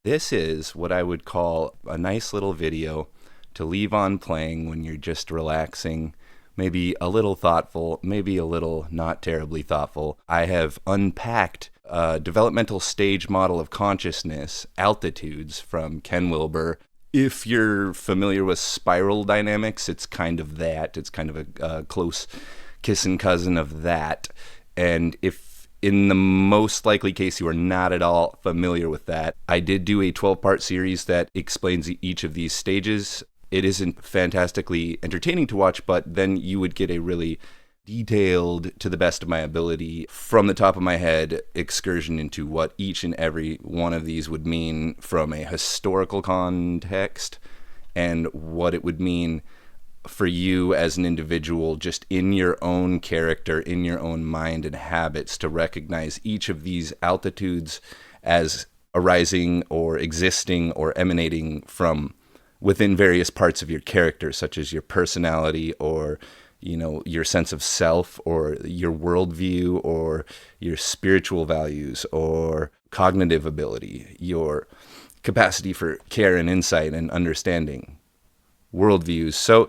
This is what I would call a nice little video to leave on playing when you're just relaxing, maybe a little thoughtful, maybe a little not terribly thoughtful. I have unpacked a developmental stage model of consciousness, altitudes, from Ken Wilber. If you're familiar with spiral dynamics, it's kind of that. It's kind of a close kissing cousin of that. And if in the most likely case you are not at all familiar with that, I did do a 12-part series that explains each of these stages. It isn't fantastically entertaining to watch, but then you would get a really detailed, to the best of my ability, from the top of my head, excursion into what each and every one of these would mean from a historical context and what it would mean for you as an individual, just in your own character, in your own mind and habits, to recognize each of these altitudes as arising or existing or emanating from within various parts of your character, such as your personality or your sense of self or your worldview or your spiritual values or cognitive ability, your capacity for care and insight and understanding, worldviews. So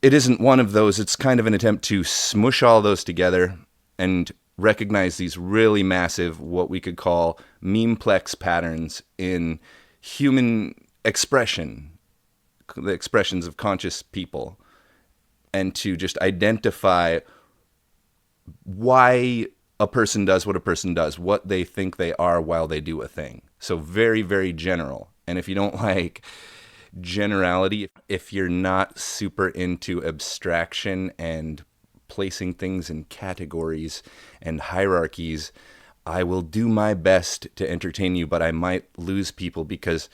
it isn't one of those. It's kind of an attempt to smush all those together and recognize these really massive, what we could call memeplex patterns in human expression, the expressions of conscious people, and to just identify why a person does what a person does, what they think they are while they do a thing. So very, very general. And if you don't like generality, if you're not super into abstraction and placing things in categories and hierarchies, I will do my best to entertain you, but I might lose people because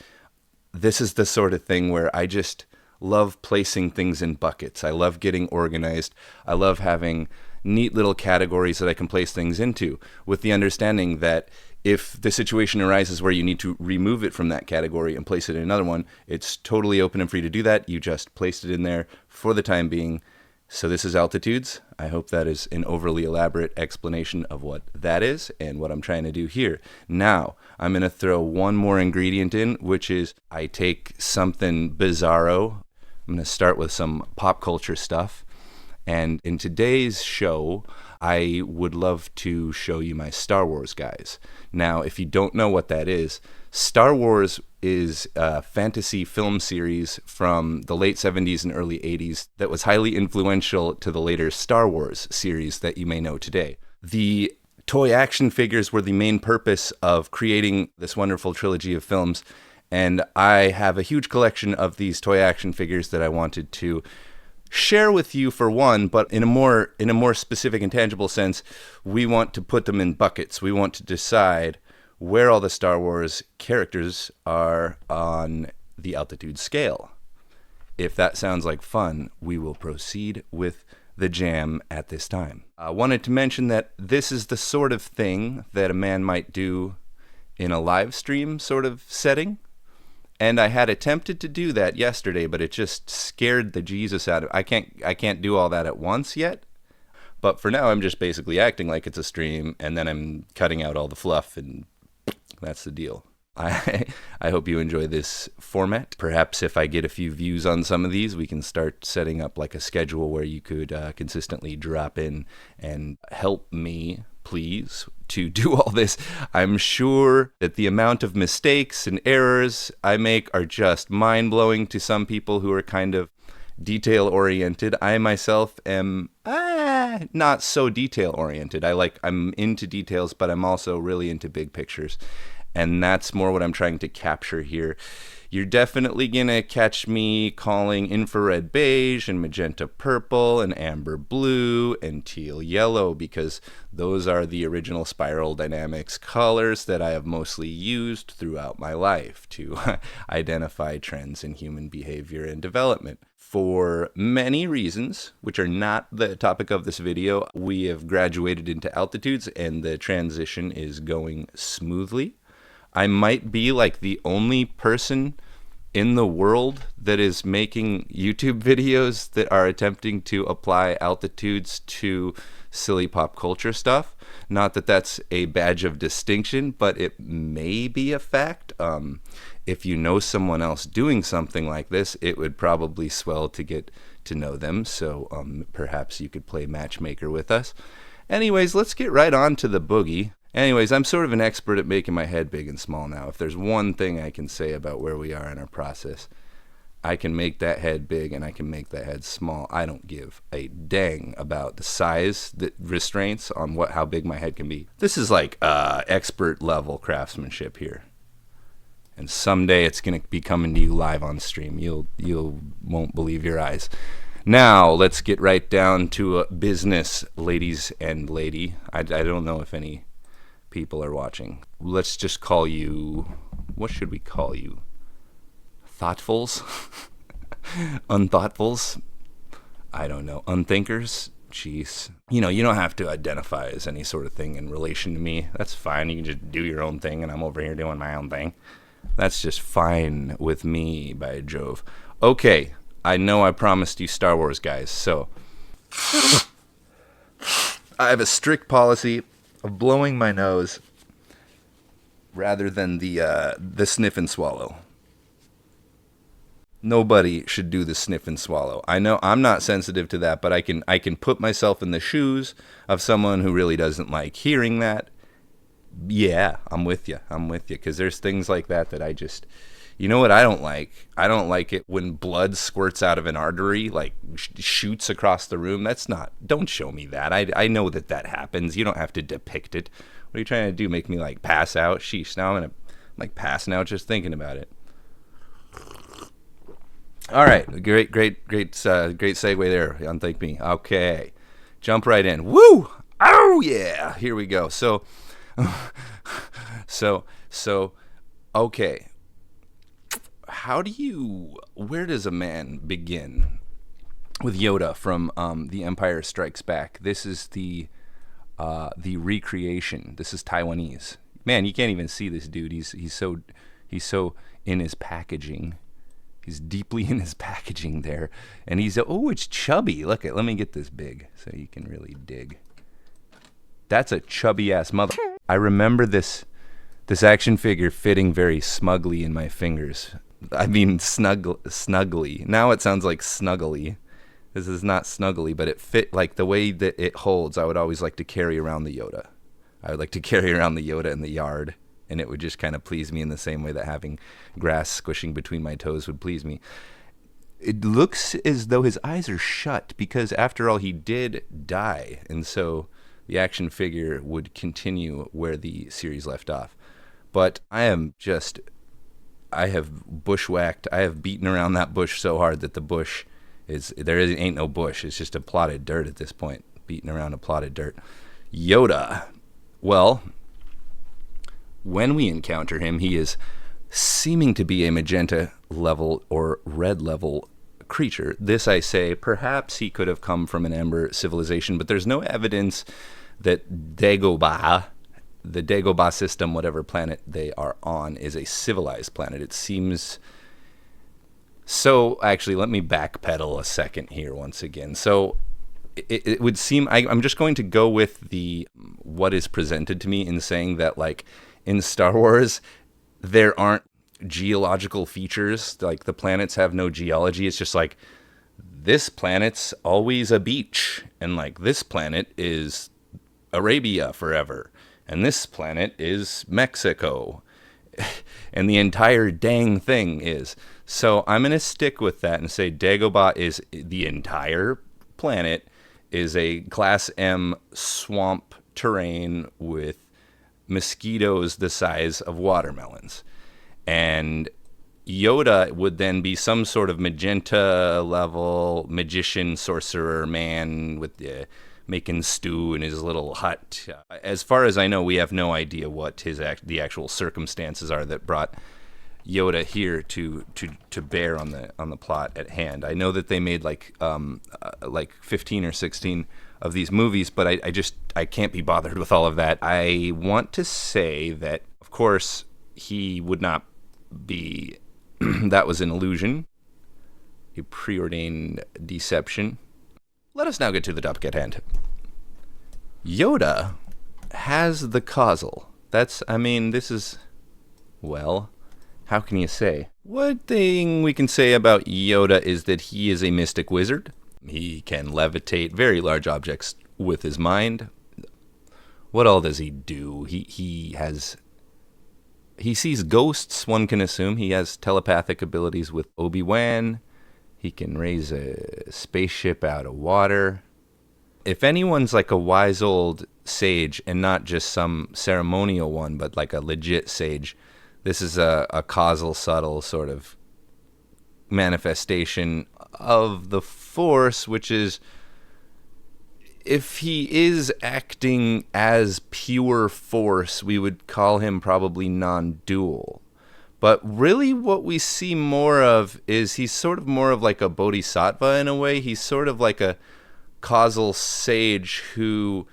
this is the sort of thing where I just love placing things in buckets. I love getting organized. I love having neat little categories that I can place things into, with the understanding that if the situation arises where you need to remove it from that category and place it in another one, it's totally open and free to do that. You just placed it in there for the time being. So this is altitudes. I hope that is an overly elaborate explanation of what that is and what I'm trying to do here. Now, I'm going to throw one more ingredient in, which is I take something bizarro. I'm going to start with some pop culture stuff. And in today's show, I would love to show you my Star Wars guys. Now, if you don't know what that is, Star Wars is a fantasy film series from the late 70s and early 80s that was highly influential to the later Star Wars series that you may know today. The toy action figures were the main purpose of creating this wonderful trilogy of films, and I have a huge collection of these toy action figures that I wanted to share with you for one, but in a more specific and tangible sense, we want to put them in buckets. We want to decide where all the Star Wars characters are on the altitude scale. If that sounds like fun, we will proceed with the jam at this time. I wanted to mention that this is the sort of thing that a man might do in a live stream sort of setting. And I had attempted to do that yesterday, but it just scared the Jesus out of it. I can't do all that at once yet. But for now, I'm just basically acting like it's a stream, and then I'm cutting out all the fluff, and that's the deal. I hope you enjoy this format. Perhaps if I get a few views on some of these, we can start setting up like a schedule where you could consistently drop in and help me, please, to do all this. I'm sure that the amount of mistakes and errors I make are just mind-blowing to some people who are kind of detail-oriented. I myself am not so detail-oriented. I'm into details, but I'm also really into big pictures. And that's more what I'm trying to capture here. You're definitely going to catch me calling infrared beige and magenta purple and amber blue and teal yellow, because those are the original spiral dynamics colors that I have mostly used throughout my life to identify trends in human behavior and development. For many reasons, which are not the topic of this video, we have graduated into altitudes and the transition is going smoothly. I might be like the only person in the world that is making YouTube videos that are attempting to apply altitudes to silly pop culture stuff. Not that that's a badge of distinction, but it may be a fact. If you know someone else doing something like this, it would probably swell to get to know them. So perhaps you could play matchmaker with us. Anyways, let's get right on to the boogie. Anyways, I'm sort of an expert at making my head big and small now. If there's one thing I can say about where we are in our process, I can make that head big and I can make that head small. I don't give a dang about the size, the restraints on how big my head can be. This is like expert level craftsmanship here. And someday it's going to be coming to you live on stream. You won't believe your eyes. Now, let's get right down to business, ladies and lady. I don't know if any people are watching. Let's just call you, what should we call you? Thoughtfuls? Unthoughtfuls? I don't know. Unthinkers? Jeez. You don't have to identify as any sort of thing in relation to me. That's fine. You can just do your own thing, and I'm over here doing my own thing. That's just fine with me, by Jove. Okay, I know I promised you Star Wars, guys, so I have a strict policy of blowing my nose rather than the sniff and swallow. Nobody should do the sniff and swallow. I know I'm not sensitive to that, but I can put myself in the shoes of someone who really doesn't like hearing that. Yeah, I'm with you, because there's things like that I just, you know what I don't like? I don't like it when blood squirts out of an artery, like shoots across the room. Don't show me that. I know that happens. You don't have to depict it. What are you trying to do? Make me like pass out? Sheesh, now I'm gonna like passing out just thinking about it. All right, great segue there. Unthank me. Okay, jump right in. Woo! Oh yeah, here we go. So, okay. Where does a man begin? With Yoda from The Empire Strikes Back. This is the recreation. This is Taiwanese. Man, you can't even see this dude. He's so in his packaging. He's deeply in his packaging there. And it's chubby. Let me get this big so you can really dig. That's a chubby ass mother. I remember this action figure fitting very smugly in my fingers. I mean snuggly. Now it sounds like snuggly. This is not snuggly, but it fit like the way that it holds. I would always like to carry around the Yoda. I would like to carry around the Yoda in the yard. And it would just kind of please me in the same way that having grass squishing between my toes would please me. It looks as though his eyes are shut because, after all, he did die. And so the action figure would continue where the series left off. But I have bushwhacked. I have beaten around that bush so hard that the bush ain't no bush. It's just a plotted dirt at this point. Beating around a plotted dirt. Yoda. Well, when we encounter him, he is seeming to be a magenta level or red level creature. This, I say, perhaps he could have come from an Ember civilization, but there's no evidence that Dagobah, the Dagobah system, whatever planet they are on, is a civilized planet. It seems... So, actually, let me backpedal a second here once again. So, it would seem... I'm just going to go with what is presented to me in saying that, like, in Star Wars, there aren't geological features. Like, the planets have no geology. It's just like, this planet's always a beach. And, like, this planet is Arabia forever. And this planet is Mexico. And the entire dang thing is. So I'm going to stick with that and say Dagobah is the entire planet, is a Class M swamp terrain with mosquitoes the size of watermelons. And Yoda would then be some sort of magenta level magician, sorcerer man with making stew in his little hut. As far as I know, we have no idea what the actual circumstances are that brought Yoda here to bear on the plot at hand. I know that they made like 15 or 16 of these movies, but I can't be bothered with all of that. I want to say that, of course, he would not be... that was an illusion, a preordained deception. Let us now get to the topic at hand. Yoda has the causal. This is, well, how can you say? One thing we can say about Yoda is that he is a mystic wizard. He can levitate very large objects with his mind. What all does he do? He sees ghosts, one can assume. He has telepathic abilities with Obi-Wan. He can raise a spaceship out of water. If anyone's like a wise old sage, and not just some ceremonial one, but like a legit sage, this is a causal, subtle sort of manifestation of the Force, which is, if he is acting as pure Force, we would call him probably non-dual. But really what we see more of is he's sort of more of like a bodhisattva in a way. He's sort of like a causal sage who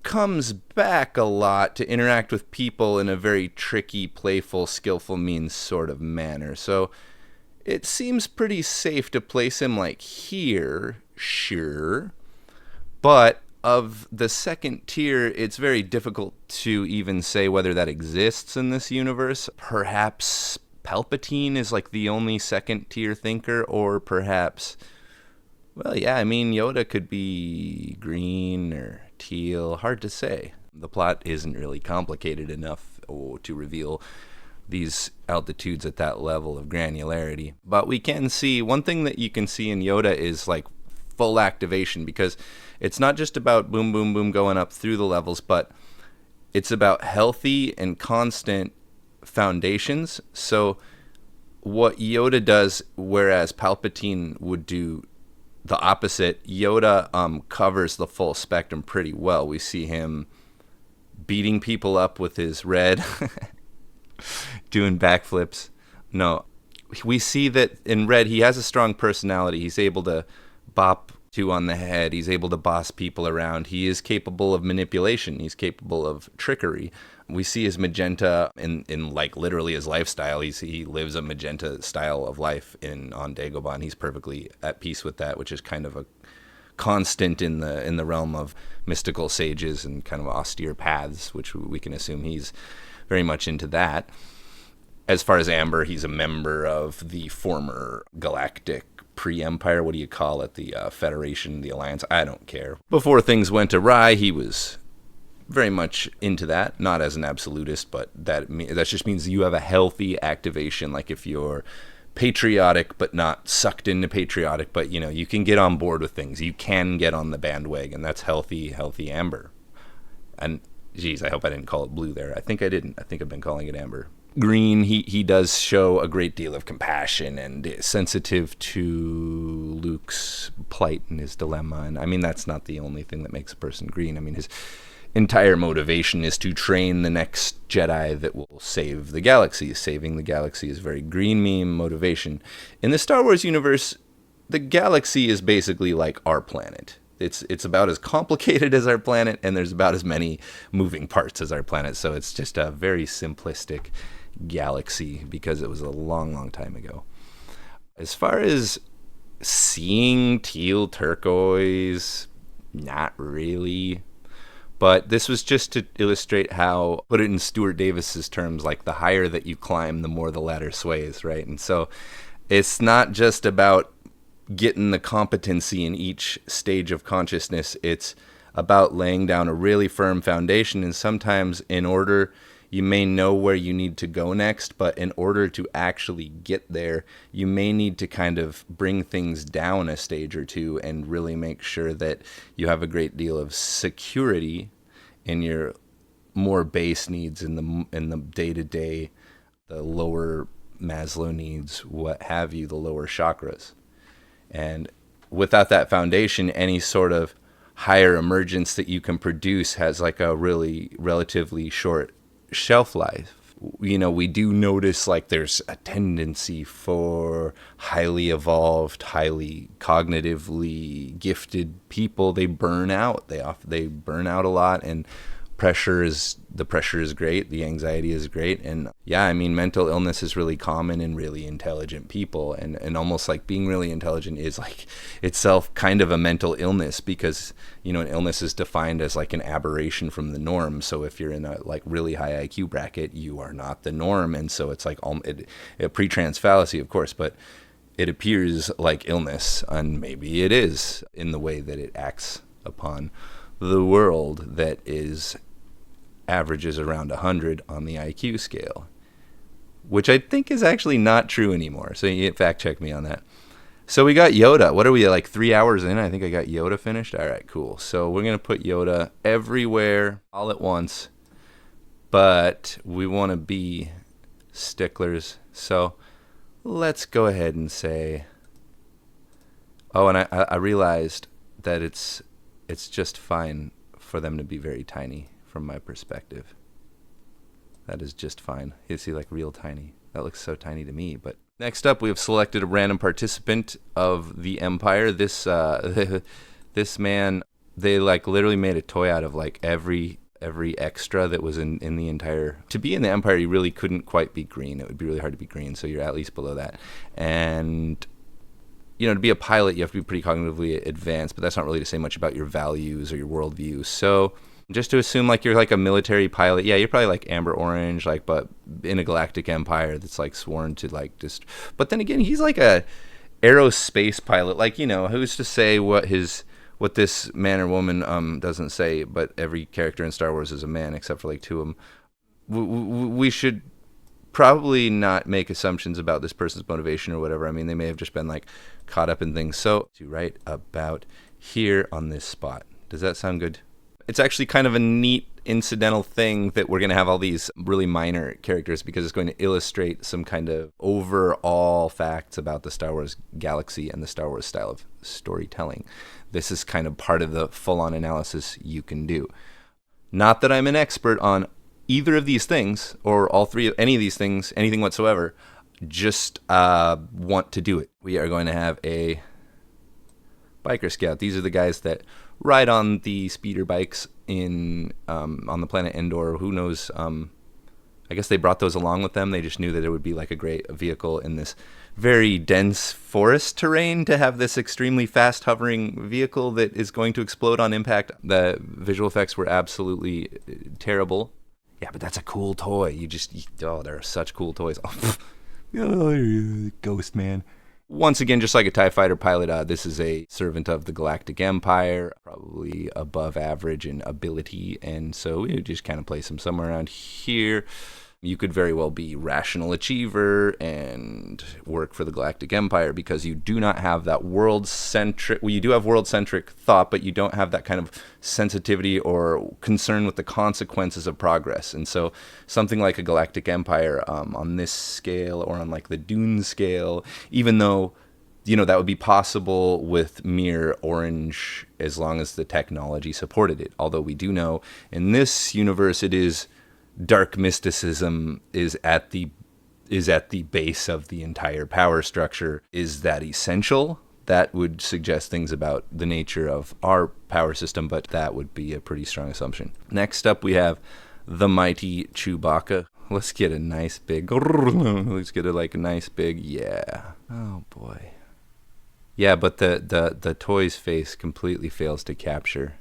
comes back a lot to interact with people in a very tricky, playful, skillful means sort of manner. So it seems pretty safe to place him like here, sure. But of the second tier, it's very difficult to even say whether that exists in this universe. Perhaps Palpatine is like the only second tier thinker, or perhaps, well, yeah, I mean, Yoda could be green or teal. Hard to say. The plot isn't really complicated enough to reveal these altitudes at that level of granularity. But we can see, one thing that you can see in Yoda is like full activation, because it's not just about boom, boom, boom going up through the levels, but it's about healthy and constant foundations. So what Yoda does, whereas Palpatine would do the opposite, Yoda covers the full spectrum pretty well. We see him beating people up with his red, doing backflips. No, we see that in red he has a strong personality. He's able to bop two on the head. He's able to boss people around. He is capable of manipulation. He's capable of trickery. We see his magenta in like literally his lifestyle. He lives a magenta style of life on Dagobah. He's perfectly at peace with that, which is kind of a constant in the realm of mystical sages and kind of austere paths, which we can assume he's very much into that. As far as Amber, he's a member of the former galactic pre-Empire, what do you call it, the Federation, the Alliance, I don't care. Before things went awry, he was very much into that, not as an absolutist, but that just means you have a healthy activation, like if you're patriotic but not sucked into patriotic, but you can get on board with things, you can get on the bandwagon. That's healthy Amber. And geez, I hope I didn't call it blue there. I think I didn't. I think I've been calling it Amber. Green, he does show a great deal of compassion and is sensitive to Luke's plight and his dilemma. And I mean, that's not the only thing that makes a person green. I mean, his entire motivation is to train the next Jedi that will save the galaxy. Saving the galaxy is very green meme motivation. In the Star Wars universe, the galaxy is basically like our planet. It's about as complicated as our planet, and there's about as many moving parts as our planet. So it's just a very simplistic galaxy because it was a long, long time ago. As far as seeing teal turquoise, not really. But this was just to illustrate how, put it in Stuart Davis's terms, like the higher that you climb, the more the ladder sways, right? And so it's not just about getting the competency in each stage of consciousness. It's about laying down a really firm foundation. And sometimes in order, you may know where you need to go next, but in order to actually get there, you may need to kind of bring things down a stage or two and really make sure that you have a great deal of security in your more base needs, in the day-to-day, the lower Maslow needs, what have you, the lower chakras. And without that foundation, any sort of higher emergence that you can produce has like a really relatively short shelf life. We do notice like there's a tendency for highly evolved, highly cognitively gifted people. They burn out. They burn out a lot, and the pressure is great, the anxiety is great, and yeah, I mean, mental illness is really common in really intelligent people, and almost like being really intelligent is like itself kind of a mental illness, because an illness is defined as like an aberration from the norm. So if you're in a like really high IQ bracket, you are not the norm, and so it's like a pre-trans fallacy, of course, but it appears like illness, and maybe it is in the way that it acts upon the world that averages around 100 on the IQ scale, which I think is actually not true anymore. So you fact check me on that. So we got Yoda. What are we, like 3 hours in? I think I got Yoda finished. All right, cool. So we're going to put Yoda everywhere all at once, but we want to be sticklers. So let's go ahead and say, oh, and I realized that it's just fine for them to be very tiny from my perspective. That is just fine. You see, like real tiny. That looks so tiny to me. But next up, we have selected a random participant of the Empire. This this man, they like literally made a toy out of like every extra that was in the entire. To be in the Empire, you really couldn't quite be green. It would be really hard to be green, so you're at least below that. And to be a pilot, you have to be pretty cognitively advanced, but that's not really to say much about your values or your worldview. So just to assume like you're like a military pilot, yeah, you're probably like amber orange, like, but in a galactic empire that's like sworn to like just. But then again, he's like a aerospace pilot. Like, who's to say what this man or woman doesn't say? But every character in Star Wars is a man except for like two of them. We should probably not make assumptions about this person's motivation or whatever. I mean, they may have just been like caught up in things. So to right about here on this spot. Does that sound good? It's actually kind of a neat incidental thing that we're going to have all these really minor characters, because it's going to illustrate some kind of overall facts about the Star Wars galaxy and the Star Wars style of storytelling. This is kind of part of the full-on analysis you can do. Not that I'm an expert on either of these things or all three, any of these things, anything whatsoever. Just want to do it. We are going to have a biker scout. These are the guys that ride on the speeder bikes on the planet Endor. Who knows? I guess they brought those along with them. They just knew that it would be like a great vehicle in this very dense forest terrain to have this extremely fast hovering vehicle that is going to explode on impact. The visual effects were absolutely terrible. Yeah, but that's a cool toy. They're such cool toys. Oh, Ghost Man. Once again, just like a TIE fighter pilot, this is a servant of the Galactic Empire, probably above average in ability, and so we just kind of place him somewhere around here. You could very well be rational achiever and work for the Galactic Empire, because you do not have that world-centric, well, you do have world-centric thought, but you don't have that kind of sensitivity or concern with the consequences of progress. And so something like a Galactic Empire on this scale, or on like the Dune scale, even though that would be possible with mere orange as long as the technology supported it. Although we do know in this universe it is dark mysticism is at the base of the entire power structure. Is that essential? That would suggest things about the nature of our power system, but that would be a pretty strong assumption. Next up, we have the Mighty Chewbacca. Let's get a nice big. Let's get a nice big. Yeah. Oh boy. Yeah, but the toy's face completely fails to capture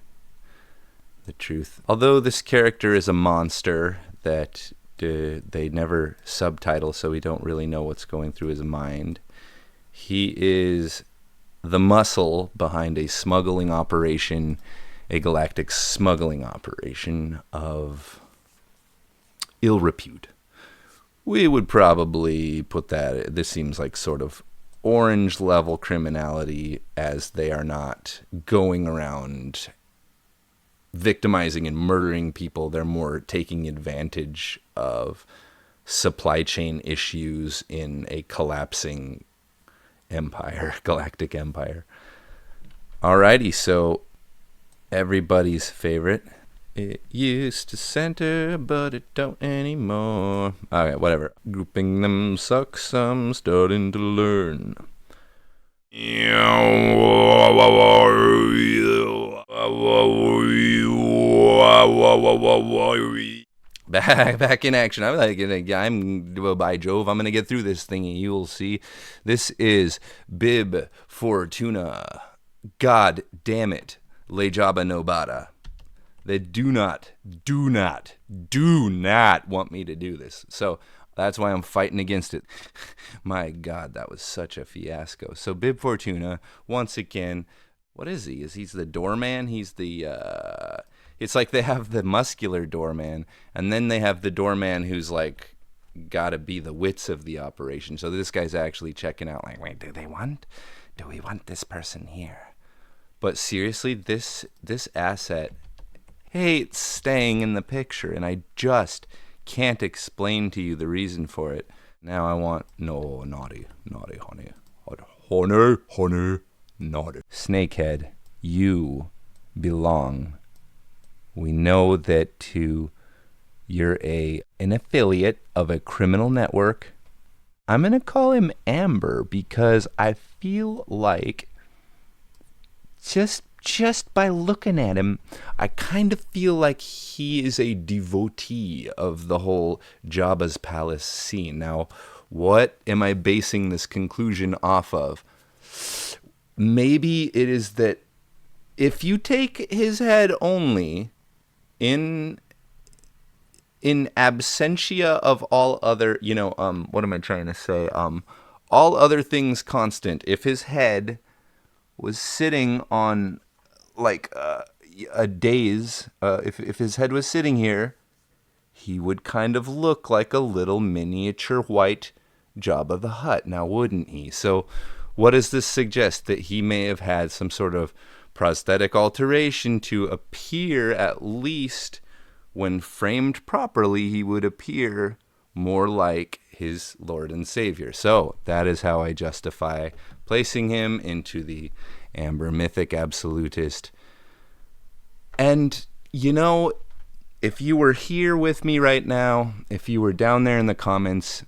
the truth. Although this character is a monster that they never subtitle, so we don't really know what's going through his mind. He is the muscle behind a smuggling operation, a galactic smuggling operation of ill repute. We would probably put that, this seems like sort of orange level criminality, as they are not going around victimizing and murdering people. They're more taking advantage of supply chain issues in a collapsing empire, galactic empire. Alrighty, so everybody's favorite. It used to center, but it don't anymore. Okay, whatever. Grouping them sucks, I'm starting to learn. Back in action. I'm by Jove, I'm gonna get through this thingy. You'll see. This is Bib Fortuna. God damn it, Le Jabba Nobata. They do not want me to do this. So that's why I'm fighting against it. My God, that was such a fiasco. So Bib Fortuna, once again, what is he? He's the doorman? He's the it's like they have the muscular doorman, and then they have the doorman who's like gotta be the wits of the operation. So this guy's actually checking out like, wait, do we want this person here? But seriously, this asset hates staying in the picture, and I just can't explain to you the reason for it. Now I want naughty, honey, naughty. Snakehead, you belong. We know that you're an affiliate of a criminal network. I'm gonna call him Amber because I feel like just by looking at him, I kind of feel like he is a devotee of the whole Jabba's palace scene. Now, what am I basing this conclusion off of? Maybe it is that if you take his head only, in absentia of all other, what am I trying to say? All other things constant, if his head was sitting on like a daze, if his head was sitting here, he would kind of look like a little miniature white Jabba the Hutt, now wouldn't he? So what does this suggest? That he may have had some sort of prosthetic alteration to appear, at least when framed properly, he would appear more like his Lord and Savior. So that is how I justify placing him into the Amber Mythic Absolutist. And, if you were here with me right now, if you were down there in the comments,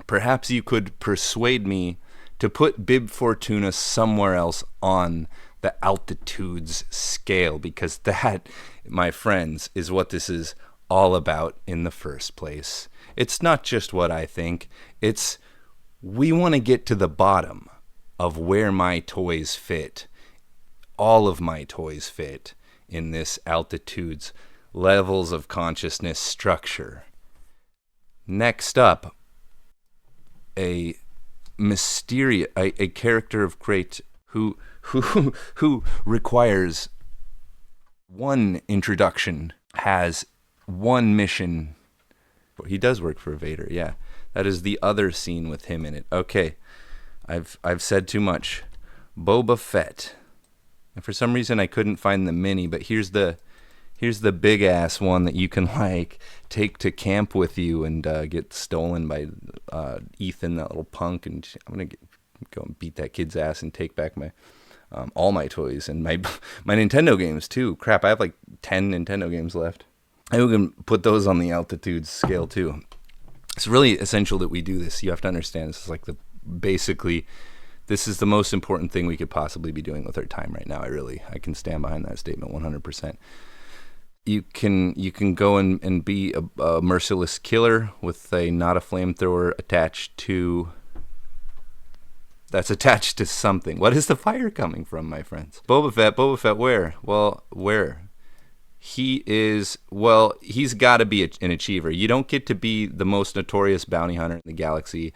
perhaps you could persuade me to put Bib Fortuna somewhere else on the altitudes scale, because that, my friends, is what this is all about in the first place. It's not just what I think. It's we want to get to the bottom of where my toys fit. All of my toys fit in this altitudes levels of consciousness structure. Next up, a character of great who requires one introduction, has one mission. He does work for Vader, yeah. That is the other scene with him in it. Okay, I've said too much. Boba Fett. And for some reason I couldn't find the mini, but here's the big ass one that you can take to camp with you and get stolen by Ethan, that little punk, and I'm gonna go and beat that kid's ass and take back my all my toys and my Nintendo games too. Crap, I have like 10 Nintendo games left. I can put those on the altitude scale too. It's really essential that we do this. You have to understand this is like this is the most important thing we could possibly be doing with our time right now. I can stand behind that statement 100%. You can go and be a merciless killer with not a flamethrower attached to something. What is the fire coming from, my friends? Boba Fett, where? Well, where? He's got to be an achiever. You don't get to be the most notorious bounty hunter in the galaxy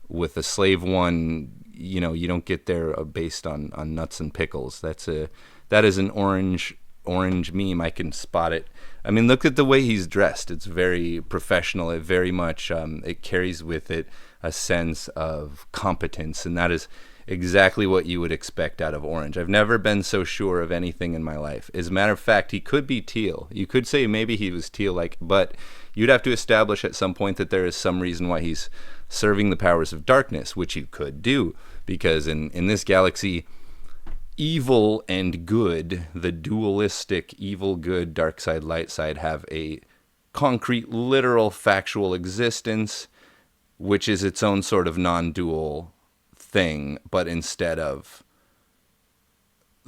with a slave one. You don't get there based on nuts and pickles. That is an orange meme. I can spot it. I mean, look at the way he's dressed. It's very professional. It very much it carries with it a sense of competence, and that is exactly what you would expect out of Orange. I've never been so sure of anything in my life. As a matter of fact, he could be teal. You could say maybe he was teal, but you'd have to establish at some point that there is some reason why he's serving the powers of darkness, which you could do, because in this galaxy, evil and good, the dualistic evil, good, dark side, light side, have a concrete, literal, factual existence, which is its own sort of non-dual thing, but instead of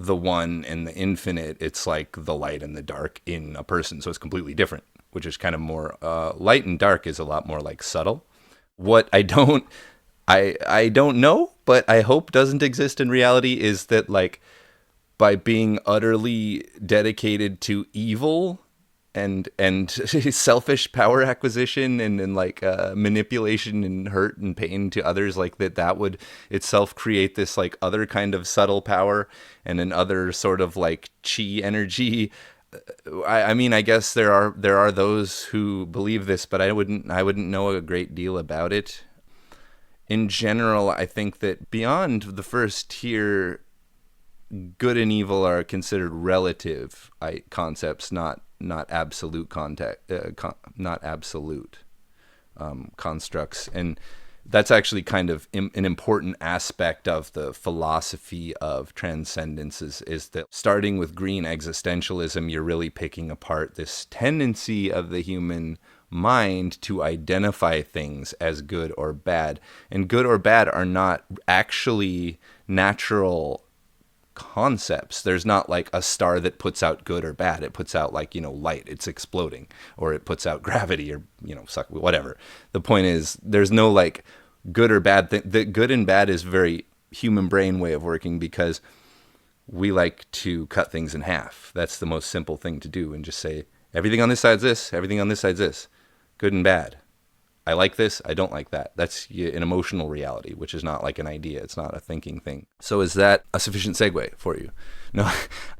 the one and the infinite, it's like the light and the dark in a person. So it's completely different, which is kind of more, light and dark is a lot more like subtle. What I don't know, but I hope doesn't exist in reality is that like by being utterly dedicated to evil and selfish power acquisition and like manipulation and hurt and pain to others, like that would itself create this like other kind of subtle power and an other sort of like chi energy. I mean, I guess there are those who believe this, but I wouldn't know a great deal about it. In general, I think that beyond the first tier, good and evil are considered relative concepts, not absolute constructs, and that's actually kind of an important aspect of the philosophy of transcendence is that starting with green existentialism, you're really picking apart this tendency of the human mind to identify things as good or bad, and good or bad are not actually natural concepts. There's not like a star that puts out good or bad. It puts out like, light, it's exploding, or it puts out gravity, or, whatever. The point is there's no like good or bad thing. The good and bad is very human brain way of working, because we like to cut things in half. That's the most simple thing to do, and just say everything on this side's this, everything on this side's this, good and bad. I like this, I don't like that. That's an emotional reality, which is not like an idea. It's not a thinking thing. So is that a sufficient segue for you? No,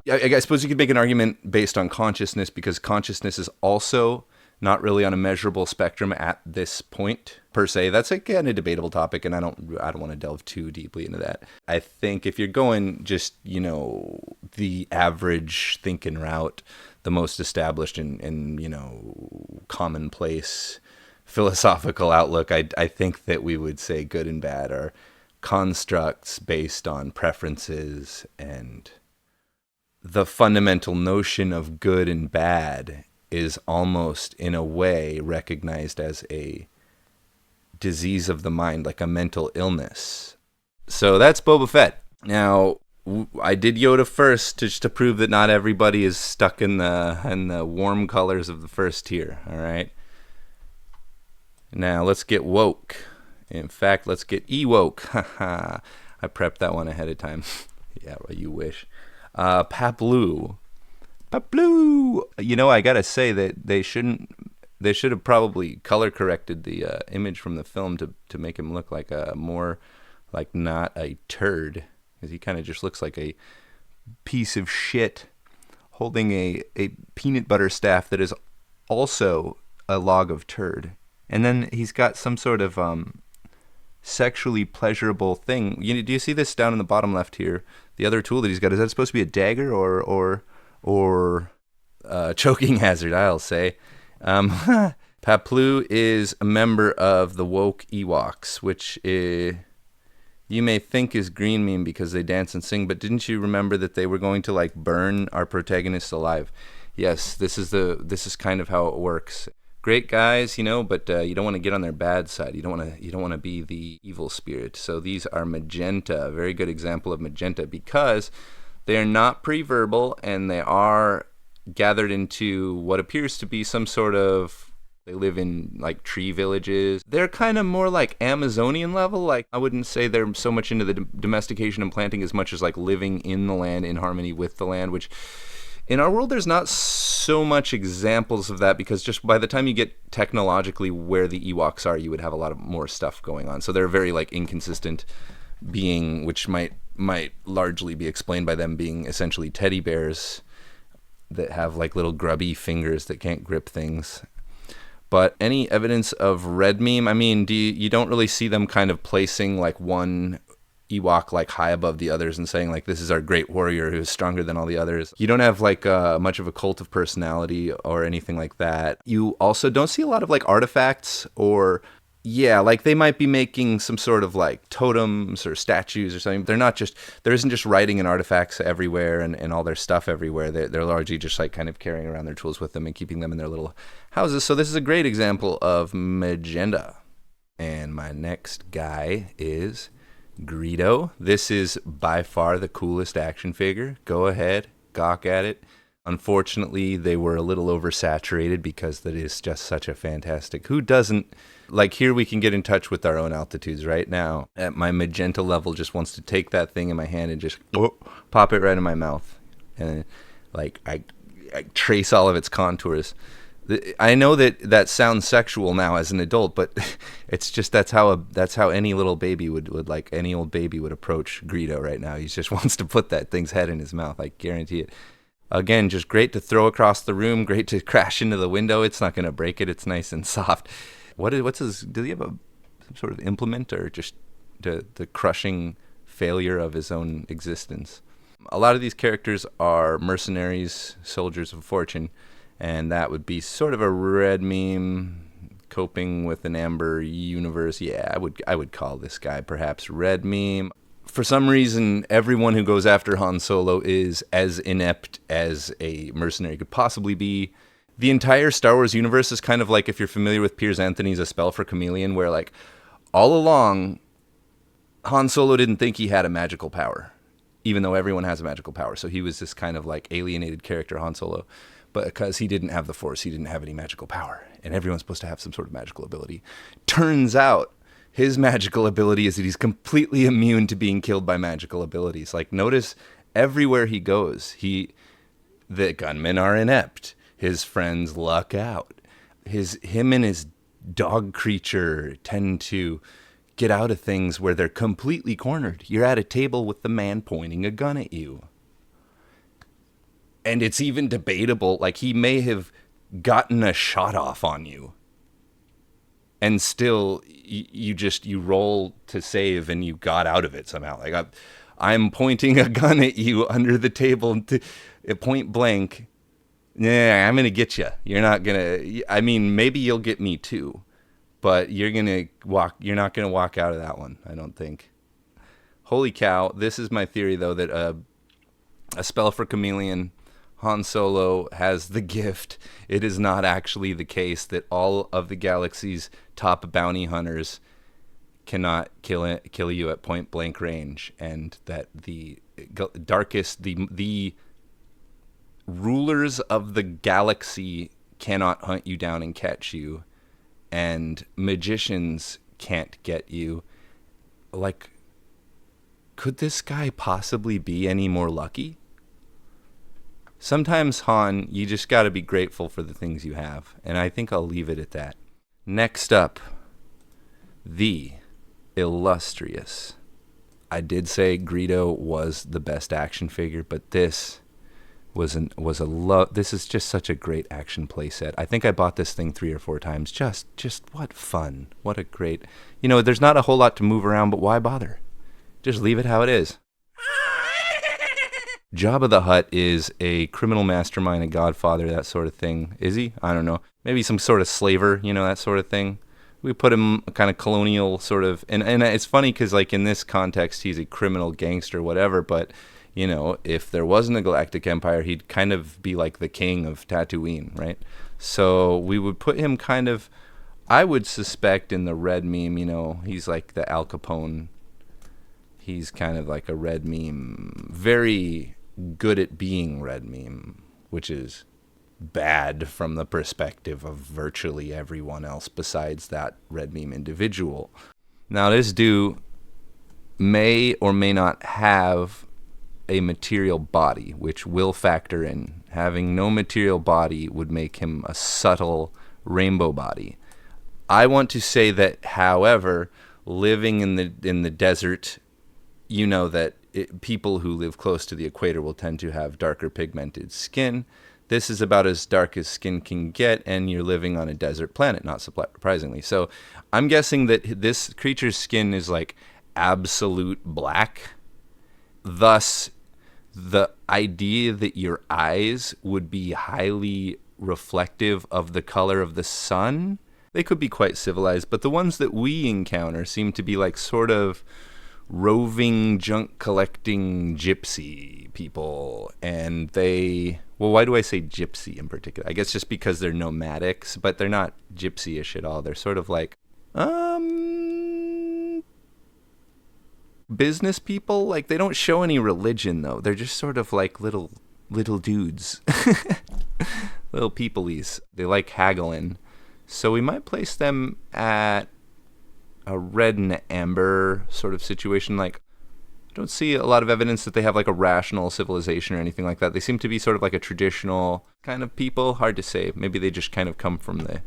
I suppose you could make an argument based on consciousness, because consciousness is also not really on a measurable spectrum at this point, per se. That's again a debatable topic, and I don't want to delve too deeply into that. I think if you're going just, the average thinking route, the most established and commonplace philosophical outlook, I think that we would say good and bad are constructs based on preferences, and the fundamental notion of good and bad is almost in a way recognized as a disease of the mind, like a mental illness. So that's Boba Fett. Now, I did Yoda first just to prove that not everybody is stuck in the warm colors of the first tier, all right? Now, let's get woke. In fact, let's get e-woke. Haha. I prepped that one ahead of time. Yeah, well, you wish. Paplu. I gotta say that they should have probably color corrected the image from the film to make him look like a more, like, not a turd. Because he kind of just looks like a piece of shit holding a peanut butter staff that is also a log of turd. And then he's got some sort of sexually pleasurable thing. Do you see this down in the bottom left here? The other tool that he's got, is that supposed to be a dagger or choking hazard, I'll say. Paplu is a member of the woke Ewoks, which you may think is green meme because they dance and sing, but didn't you remember that they were going to like burn our protagonists alive? Yes, this is kind of how it works. Great guys, but you don't want to get on their bad side. You don't want to be the evil spirit. So these are magenta, a very good example of magenta, because they are not pre-verbal and they are gathered into what appears to be some sort of, they live in like tree villages. They're kind of more like Amazonian level. Like, I wouldn't say they're so much into the domestication and planting as much as like living in the land, in harmony with the land, which in our world there's not so much examples of that, because just by the time you get technologically where the Ewoks are, you would have a lot of more stuff going on. So they're a very like inconsistent being, which might largely be explained by them being essentially teddy bears that have like little grubby fingers that can't grip things. But any evidence of red meme, I mean, you don't really see them kind of placing like one Ewok like high above the others and saying like, this is our great warrior who's stronger than all the others. You don't have like much of a cult of personality or anything like that. You also don't see a lot of like artifacts, or like they might be making some sort of like totems or statues or something. There isn't just writing and artifacts everywhere and all their stuff everywhere. They're largely just like kind of carrying around their tools with them and keeping them in their little houses. So this is a great example of magenta. And my next guy is Greedo. This is by far the coolest action figure. Go ahead, gawk at it. Unfortunately, they were a little oversaturated because that is just such a fantastic. Who doesn't like? Here we can get in touch with our own altitudes right now. At my magenta level, just wants to take that thing in my hand and just pop it right in my mouth, and like I trace all of its contours. I know that sounds sexual now as an adult, but it's just that's how any little baby would like any old baby would approach Greedo right now. He just wants to put that thing's head in his mouth. I guarantee it. Again, just great to throw across the room. Great to crash into the window. It's not going to break it. It's nice and soft. What's his? Does he have some sort of implement or just the crushing failure of his own existence? A lot of these characters are mercenaries, soldiers of fortune. And that would be sort of a red meme coping with an amber universe. Yeah, I would call this guy perhaps red meme. For some reason, everyone who goes after Han Solo is as inept as a mercenary could possibly be. The entire Star Wars universe is kind of like, if you're familiar with Piers Anthony's A Spell for Chameleon, where like all along, Han Solo didn't think he had a magical power, even though everyone has a magical power. So he was this kind of like alienated character, Han Solo. But because he didn't have the Force, he didn't have any magical power. And everyone's supposed to have some sort of magical ability. Turns out, his magical ability is that he's completely immune to being killed by magical abilities. Like, notice everywhere he goes, the gunmen are inept. His friends luck out. Him and his dog creature tend to get out of things where they're completely cornered. You're at a table with the man pointing a gun at you. And it's even debatable, like he may have gotten a shot off on you. And still, you roll to save and you got out of it somehow. Like, I'm pointing a gun at you under the table at point blank. Yeah, I'm going to get you. You're not going to, I mean, maybe you'll get me too. But you're not going to walk out of that one, I don't think. Holy cow. This is my theory, though, that A Spell for Chameleon, Han Solo has the gift. It is not actually the case that all of the galaxy's top bounty hunters cannot kill you at point blank range, and that the rulers of the galaxy cannot hunt you down and catch you, and magicians can't get you. Like, could this guy possibly be any more lucky? Sometimes, Han, you just got to be grateful for the things you have. And I think I'll leave it at that. Next up, the illustrious. I did say Greedo was the best action figure, but this this is just such a great action playset. I think I bought this thing 3 or 4 times. Just what fun. What a great... there's not a whole lot to move around, but why bother? Just leave it how it is. Jabba the Hutt is a criminal mastermind, a godfather, that sort of thing. Is he? I don't know. Maybe some sort of slaver, that sort of thing. We put him a kind of colonial sort of... And it's funny because, like, in this context, he's a criminal gangster, whatever. But, if there wasn't a galactic empire, he'd kind of be like the king of Tatooine, right? So we would put him kind of... I would suspect in the red meme, he's like the Al Capone. He's kind of like a red meme. Very... good at being red meme, which is bad from the perspective of virtually everyone else besides that red meme individual. Now, this dude may or may not have a material body, which will factor in. Having no material body would make him a subtle rainbow body. I want to say that, however, living in the desert, that people who live close to the equator will tend to have darker pigmented skin. This is about as dark as skin can get, and you're living on a desert planet, not surprisingly. So I'm guessing that this creature's skin is like absolute black. Thus, the idea that your eyes would be highly reflective of the color of the sun, they could be quite civilized, but the ones that we encounter seem to be like sort of roving, junk collecting gypsy people. And why do I say gypsy in particular? I guess just because they're nomadics, but they're not gypsy-ish at all. They're sort of like business people. Like, they don't show any religion, though. They're just sort of like little dudes. Little peopleies. They like haggling. So we might place them at a red and amber sort of situation. Like, I don't see a lot of evidence that they have like a rational civilization or anything like that. They seem to be sort of like a traditional kind of people. Hard to say. Maybe they just kind of come from the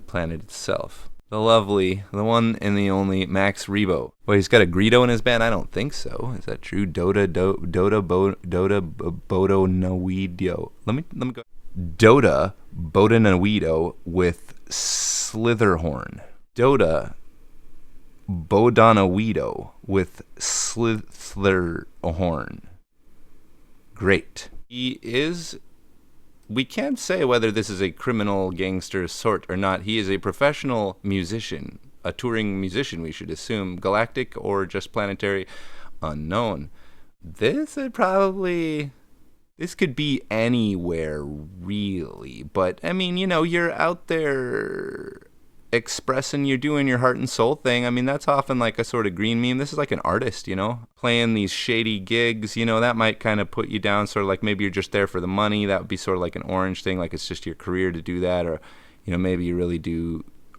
planet itself. The lovely, the one and the only Max Rebo. Wait, he's got a Greedo in his band? I don't think so. Is that true? Doda Bodonawido. Let me go. Doda Bodonawido with Slitherhorn. Doda Bodonawido with Slitherhorn. Great. He is... We can't say whether this is a criminal gangster sort or not. He is a professional musician, a touring musician, we should assume. Galactic or just planetary, unknown. This could be anywhere, really. But, I mean, you know, you're out there expressing, you're doing your heart and soul thing. I mean, that's often like a sort of green meme. This is like an artist, you know, playing these shady gigs, you know, that might kind of put you down, sort of like maybe you're just there for the money. That would be sort of like an orange thing, like it's just your career to do that. Or, you know, maybe you really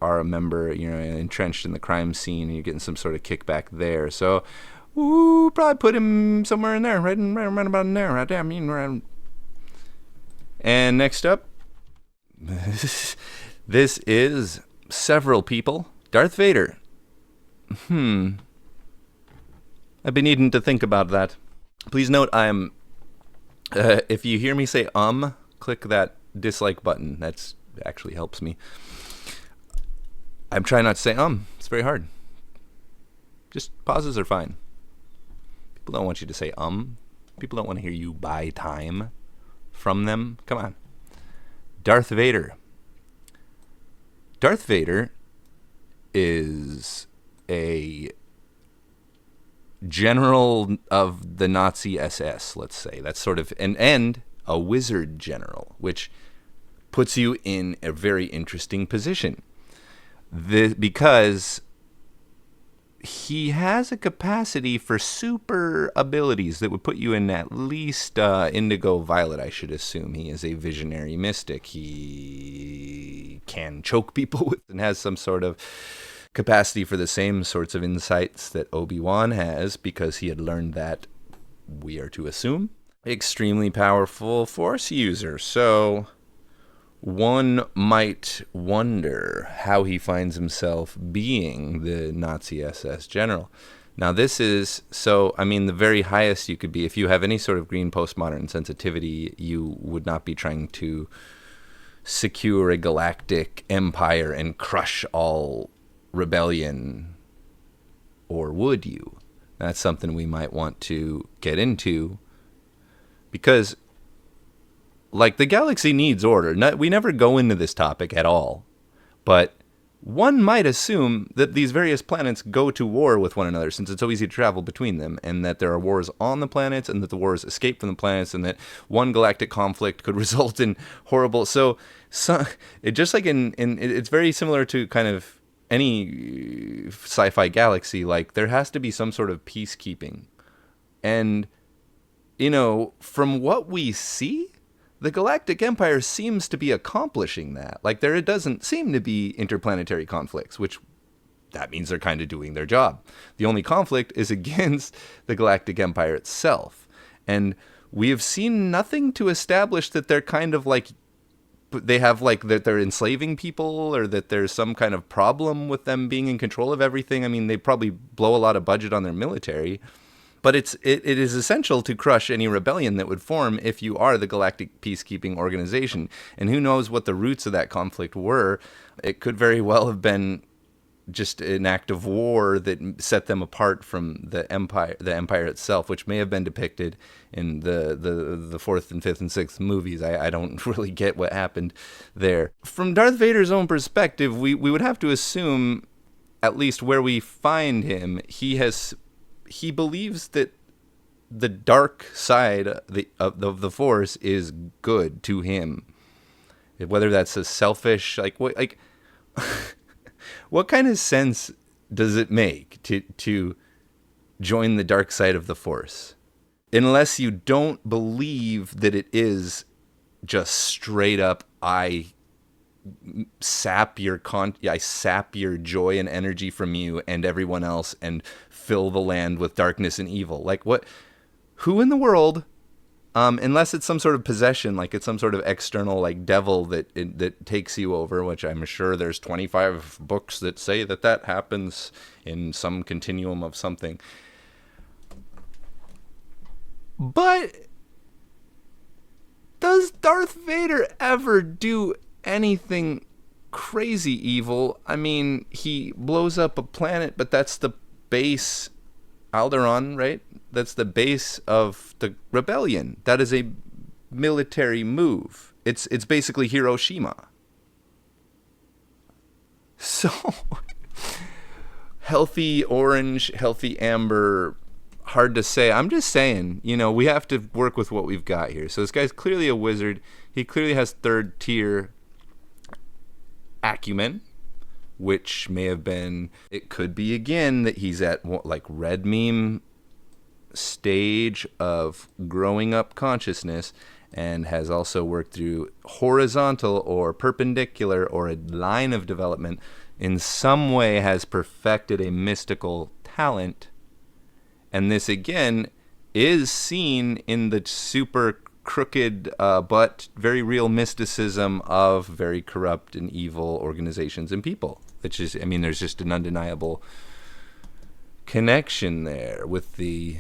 are a member, you know, entrenched in the crime scene and you're getting some sort of kickback there. So, probably put him somewhere in there, right about in there, right there. I mean, right. And next up, this is several people. Darth Vader. I've been needing to think about that. Please note, I'm... if you hear me say click that dislike button. That's actually helps me. I'm trying not to say It's very hard. Just pauses are fine. People don't want you to say People don't want to hear you buy time from them. Come on. Darth Vader. Darth Vader is a general of the Nazi SS, let's say. That's sort of and a wizard general, which puts you in a very interesting position. Because he has a capacity for super abilities that would put you in at least indigo violet, I should assume. He is a visionary mystic. He can choke people with and has some sort of capacity for the same sorts of insights that Obi-Wan has, because he had learned that, we are to assume, extremely powerful Force user. So one might wonder how he finds himself being the Nazi SS general. Now this is, the very highest you could be, if you have any sort of green postmodern sensitivity, you would not be trying to secure a galactic empire and crush all rebellion, or would you? That's something we might want to get into, because like, the galaxy needs order. We never go into this topic at all. But one might assume that these various planets go to war with one another, since it's so easy to travel between them, and that there are wars on the planets, and that the wars escape from the planets, and that one galactic conflict could result in horrible... So it just like it's very similar to kind of any sci-fi galaxy. Like, there has to be some sort of peacekeeping. And, you know, from what we see, the Galactic Empire seems to be accomplishing that. Like, there doesn't seem to be interplanetary conflicts, which that means they're kind of doing their job. The only conflict is against the Galactic Empire itself. And we have seen nothing to establish that they're kind of like, they have like, that they're enslaving people, or that there's some kind of problem with them being in control of everything. I mean, they probably blow a lot of budget on their military. But it is essential to crush any rebellion that would form if you are the Galactic Peacekeeping Organization. And who knows what the roots of that conflict were. It could very well have been just an act of war that set them apart from the empire itself, which may have been depicted in the fourth and fifth and sixth movies. I don't really get what happened there. From Darth Vader's own perspective, we would have to assume, at least where we find him, he believes that the dark side of the Force is good to him. Whether that's a selfish, what kind of sense does it make to join the dark side of the Force. Unless you don't believe that it is just straight up, I sap your joy and energy from you and everyone else and fill the land with darkness and evil. Like, what? Who in the world, unless it's some sort of possession, like it's some sort of external like devil that takes you over, which I'm sure there's 25 books that say that happens in some continuum of something. But does Darth Vader ever do anything crazy evil? I mean, he blows up a planet, but that's the base, Alderaan, right? That's the base of the rebellion. That is a military move. It's basically Hiroshima. So, healthy orange, healthy amber, hard to say. I'm just saying, we have to work with what we've got here. So this guy's clearly a wizard. He clearly has third tier acumen, which may have been, it could be again that he's at like red meme stage of growing up consciousness and has also worked through horizontal or perpendicular or a line of development, in some way has perfected a mystical talent. And this again is seen in the super crooked but very real mysticism of very corrupt and evil organizations and people. Which is, there's just an undeniable connection there with the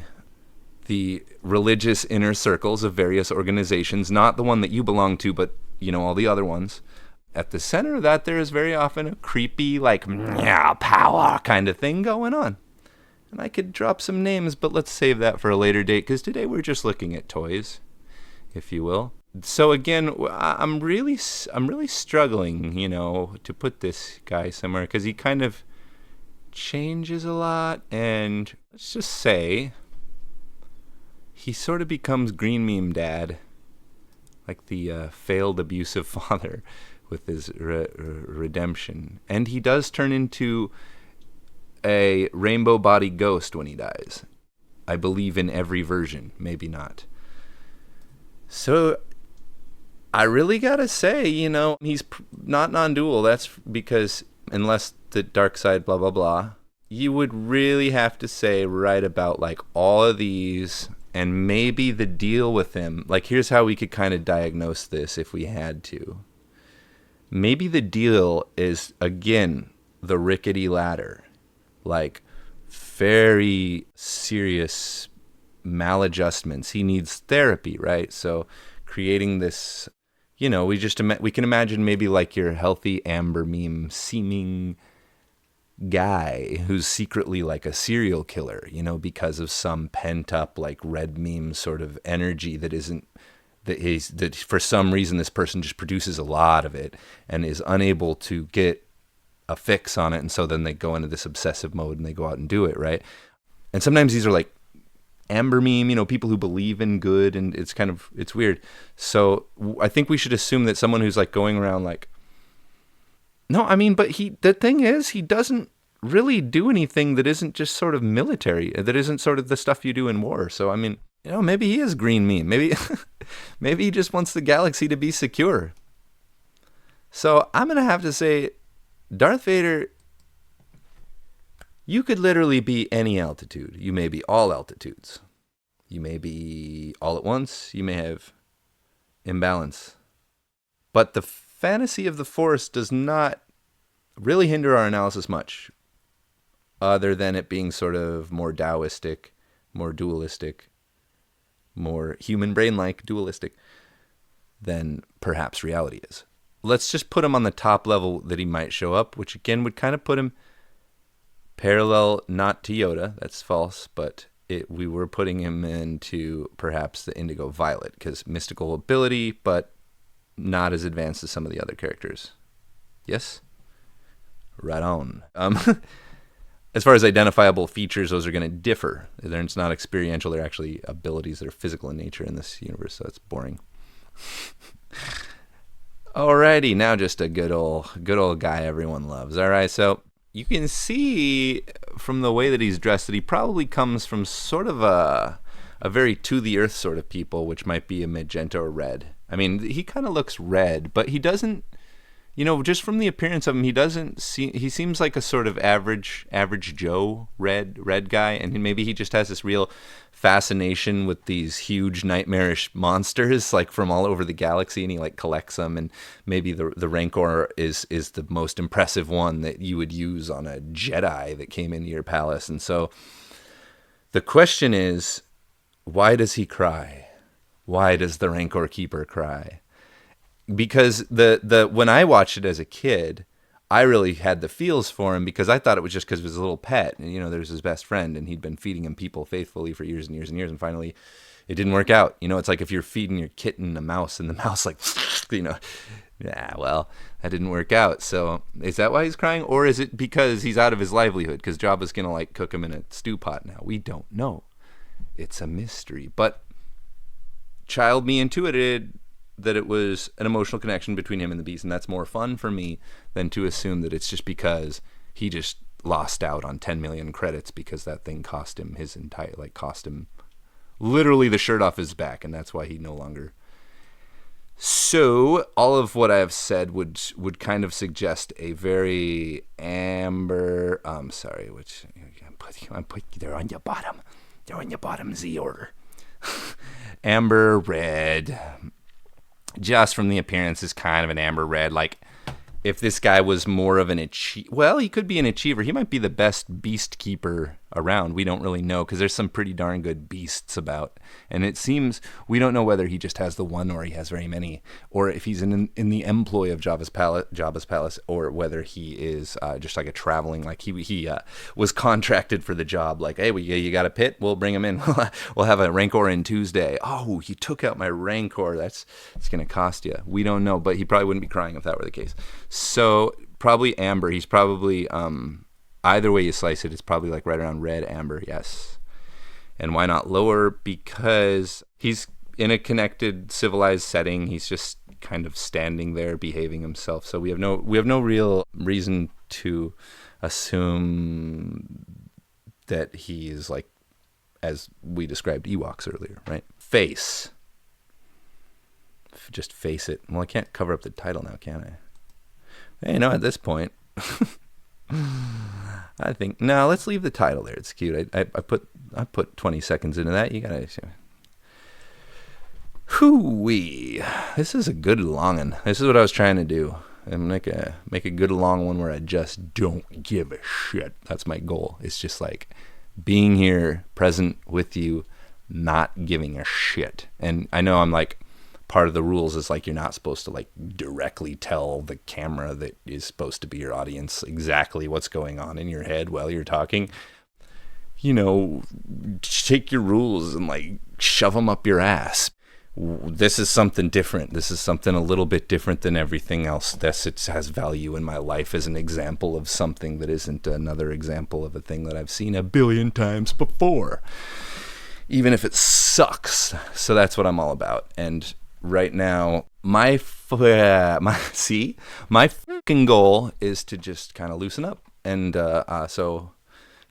religious inner circles of various organizations, not the one that you belong to, but all the other ones. At the center of that, there is very often a creepy, like, power kind of thing going on. And I could drop some names, but let's save that for a later date, because today we're just looking at toys, if you will. So again, I'm really struggling, to put this guy somewhere, because he kind of changes a lot, and let's just say he sort of becomes green meme dad, like the failed abusive father with his redemption. And he does turn into a rainbow body ghost when he dies. I believe in every version, maybe not. So I really gotta say, he's not non-dual. That's because unless the dark side, blah, blah, blah, you would really have to say right about like all of these, and maybe the deal with him. Like, here's how we could kind of diagnose this if we had to. Maybe the deal is, again, the rickety ladder. Like, very serious maladjustments. He needs therapy, right? So creating this, we can imagine maybe like your healthy amber meme seeming guy who's secretly like a serial killer, because of some pent up like red meme sort of energy that for some reason this person just produces a lot of it and is unable to get a fix on it, and so then they go into this obsessive mode and they go out and do it, right? And sometimes these are like amber meme, people who believe in good, and it's weird. So I think we should assume that someone who's like going around like, but the thing is, he doesn't really do anything that isn't just sort of military, that isn't sort of the stuff you do in war. So maybe he is green meme. Maybe he just wants the galaxy to be secure. So I'm gonna have to say, Darth Vader, you could literally be any altitude. You may be all altitudes. You may be all at once. You may have imbalance. But the fantasy of the Force does not really hinder our analysis much, other than it being sort of more Taoistic, more dualistic, more human brain-like dualistic than perhaps reality is. Let's just put him on the top level that he might show up, which again would kind of put him parallel, not to Yoda, that's false, but we were putting him into perhaps the Indigo Violet, because mystical ability, but not as advanced as some of the other characters. Yes? Right on. As far as identifiable features, those are going to differ. It's not experiential, they're actually abilities that are physical in nature in this universe, so it's boring. Alrighty, now just a good old guy everyone loves. All right, so you can see from the way that he's dressed that he probably comes from sort of a very to the earth sort of people, which might be a magenta or red. I mean, he kind of looks red, but he doesn't, just from the appearance of him, he seems like a sort of average Joe red guy, and maybe he just has this real fascination with these huge nightmarish monsters like from all over the galaxy, and he like collects them, and maybe the Rancor is the most impressive one that you would use on a Jedi that came into your palace. And so the question is, why does he cry? Why does the Rancor keeper cry? Because the when I watched it as a kid, I really had the feels for him, because I thought it was just because it was a little pet, and there's his best friend, and he'd been feeding him people faithfully for years and years and years, and finally it didn't work out. It's like if you're feeding your kitten a mouse, and the mouse like, well, that didn't work out. So is that why he's crying, or is it because he's out of his livelihood? Because Jabba's gonna like cook him in a stew pot now. We don't know. It's a mystery. But child me intuited that it was an emotional connection between him and the beast, and that's more fun for me than to assume that it's just because he just lost out on 10 million credits because that thing cost him literally the shirt off his back, and that's why he no longer. So all of what I have said would kind of suggest a very amber. They're on your bottom. They're on your bottom Z order. Amber red. Just from the appearance, is kind of an amber red. Like, if this guy was more of an achiever, well, he could be an achiever. He might be the best beast keeper around. We don't really know, because there's some pretty darn good beasts about. And it seems we don't know whether he just has the one or he has very many, or if he's in the employ of Jabba's palace, or whether he is just like a traveling, like he was contracted for the job. Like, hey, you got a pit? We'll bring him in. We'll have a Rancor in Tuesday. Oh, you took out my Rancor. It's going to cost you. We don't know, but he probably wouldn't be crying if that were the case. So probably amber. He's probably either way you slice it, it's probably like right around red, amber. Yes. And why not lower? Because he's in a connected, civilized setting. He's just kind of standing there, behaving himself. So we have no real reason to assume that he is like, as we described Ewoks earlier, right? Face. Just face it. Well, I can't cover up the title now, can I? Hey, at this point, I think no. Let's leave the title there. It's cute. I put 20 seconds into that. You gotta. Hoo-wee. This is a good long one. This is what I was trying to do. And make a good long one where I just don't give a shit. That's my goal. It's just like being here, present with you, not giving a shit. And I know I'm like, part of the rules is like you're not supposed to like directly tell the camera that is supposed to be your audience exactly what's going on in your head while you're talking. Take your rules and like shove them up your ass. This is something different. This is something a little bit different than everything else. It has value in my life as an example of something that isn't another example of a thing that I've seen a billion times before, even if it sucks. So that's what I'm all about. And right now, my fucking goal is to just kind of loosen up. And so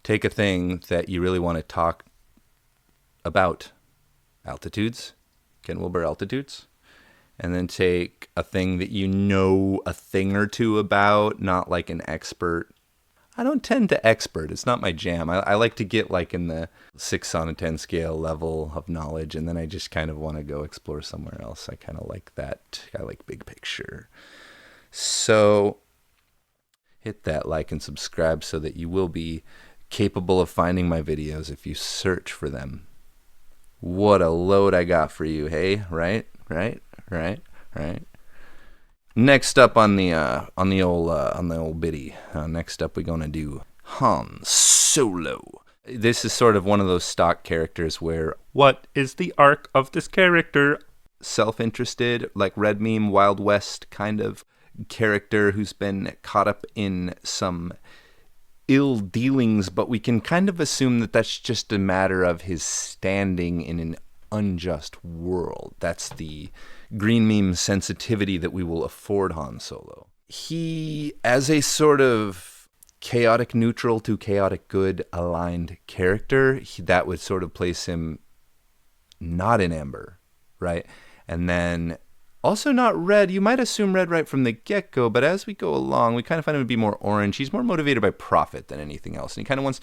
take a thing that you really want to talk about, altitudes, Ken Wilber altitudes, and then take a thing that you know a thing or two about, not like an expert. I don't tend to expert. It's not my jam. I like to get like in the 6 on a 10 scale level of knowledge, and then I just kind of want to go explore somewhere else. I kind of like that. I like big picture. So hit that like and subscribe so that you will be capable of finding my videos if you search for them. What a load I got for you, hey? Right? Next up on the old biddy. Next up, we're gonna do Han Solo. This is sort of one of those stock characters where, what is the arc of this character? Self-interested, like Red Meme, Wild West kind of character who's been caught up in some ill dealings, but we can kind of assume that that's just a matter of his standing in an unjust world. That's the green meme sensitivity that we will afford Han Solo. He, as a sort of chaotic neutral to chaotic good aligned character. That would sort of place him not in amber, right? And then also not red. You might assume red right from the get-go, but as we go along, we kind of find him to be more orange. He's more motivated by profit than anything else. And he kind of wants,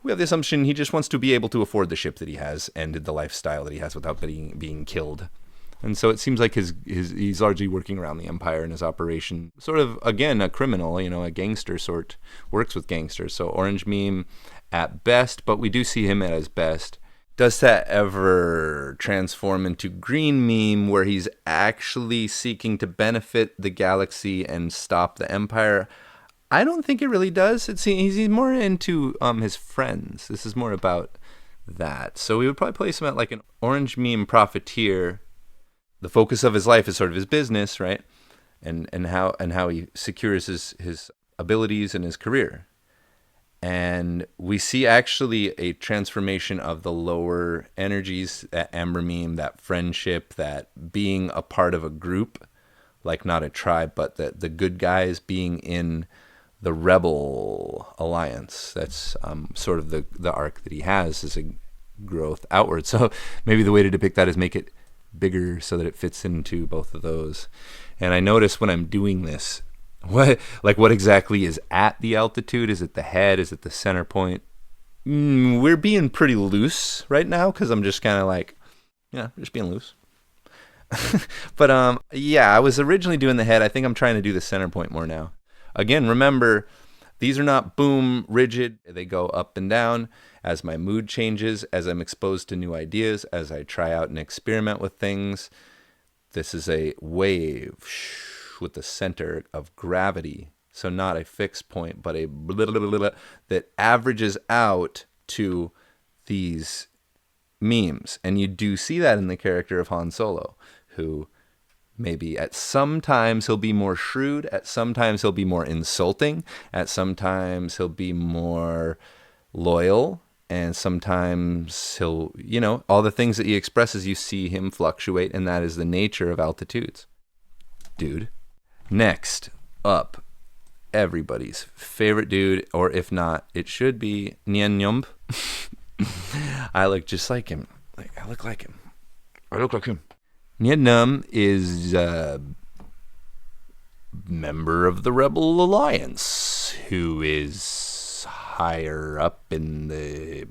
we have the assumption he just wants to be able to afford the ship that he has and the lifestyle that he has without being killed. And so it seems like he's largely working around the Empire in his operation. Sort of, again, a criminal, a gangster sort, works with gangsters. So orange meme at best, but we do see him at his best. Does that ever transform into green meme where he's actually seeking to benefit the galaxy and stop the Empire? I don't think it really does. He's more into his friends. This is more about that. So we would probably place him at like an orange meme profiteer. The focus of his life is sort of his business, right? And how he secures his abilities and his career. And we see actually a transformation of the lower energies, that amber meme, that friendship, that being a part of a group, like not a tribe, but the good guys being in the rebel alliance. That's sort of the arc that he has as a growth outward. So maybe the way to depict that is make it bigger so that it fits into both of those. And I notice when I'm doing this, what exactly is at the altitude? Is it the head? Is it the center point? We're being pretty loose right now because I'm just kind of like, just being loose. But I was originally doing the head. I think I'm trying to do the center point more now. Again, remember, these are not boom, rigid. They go up and down as my mood changes, as I'm exposed to new ideas, as I try out and experiment with things. This is a wave with the center of gravity. So not a fixed point, but a that averages out to these memes. And you do see that in the character of Han Solo, who maybe at some times he'll be more shrewd, at some times he'll be more insulting, at some times he'll be more loyal, and sometimes he'll, all the things that he expresses, you see him fluctuate, and that is the nature of altitudes. Dude. Next up, everybody's favorite dude, or if not, it should be Nien Nunb. I look just like him. I look like him. Nien Nunb is a member of the Rebel Alliance who is higher up in the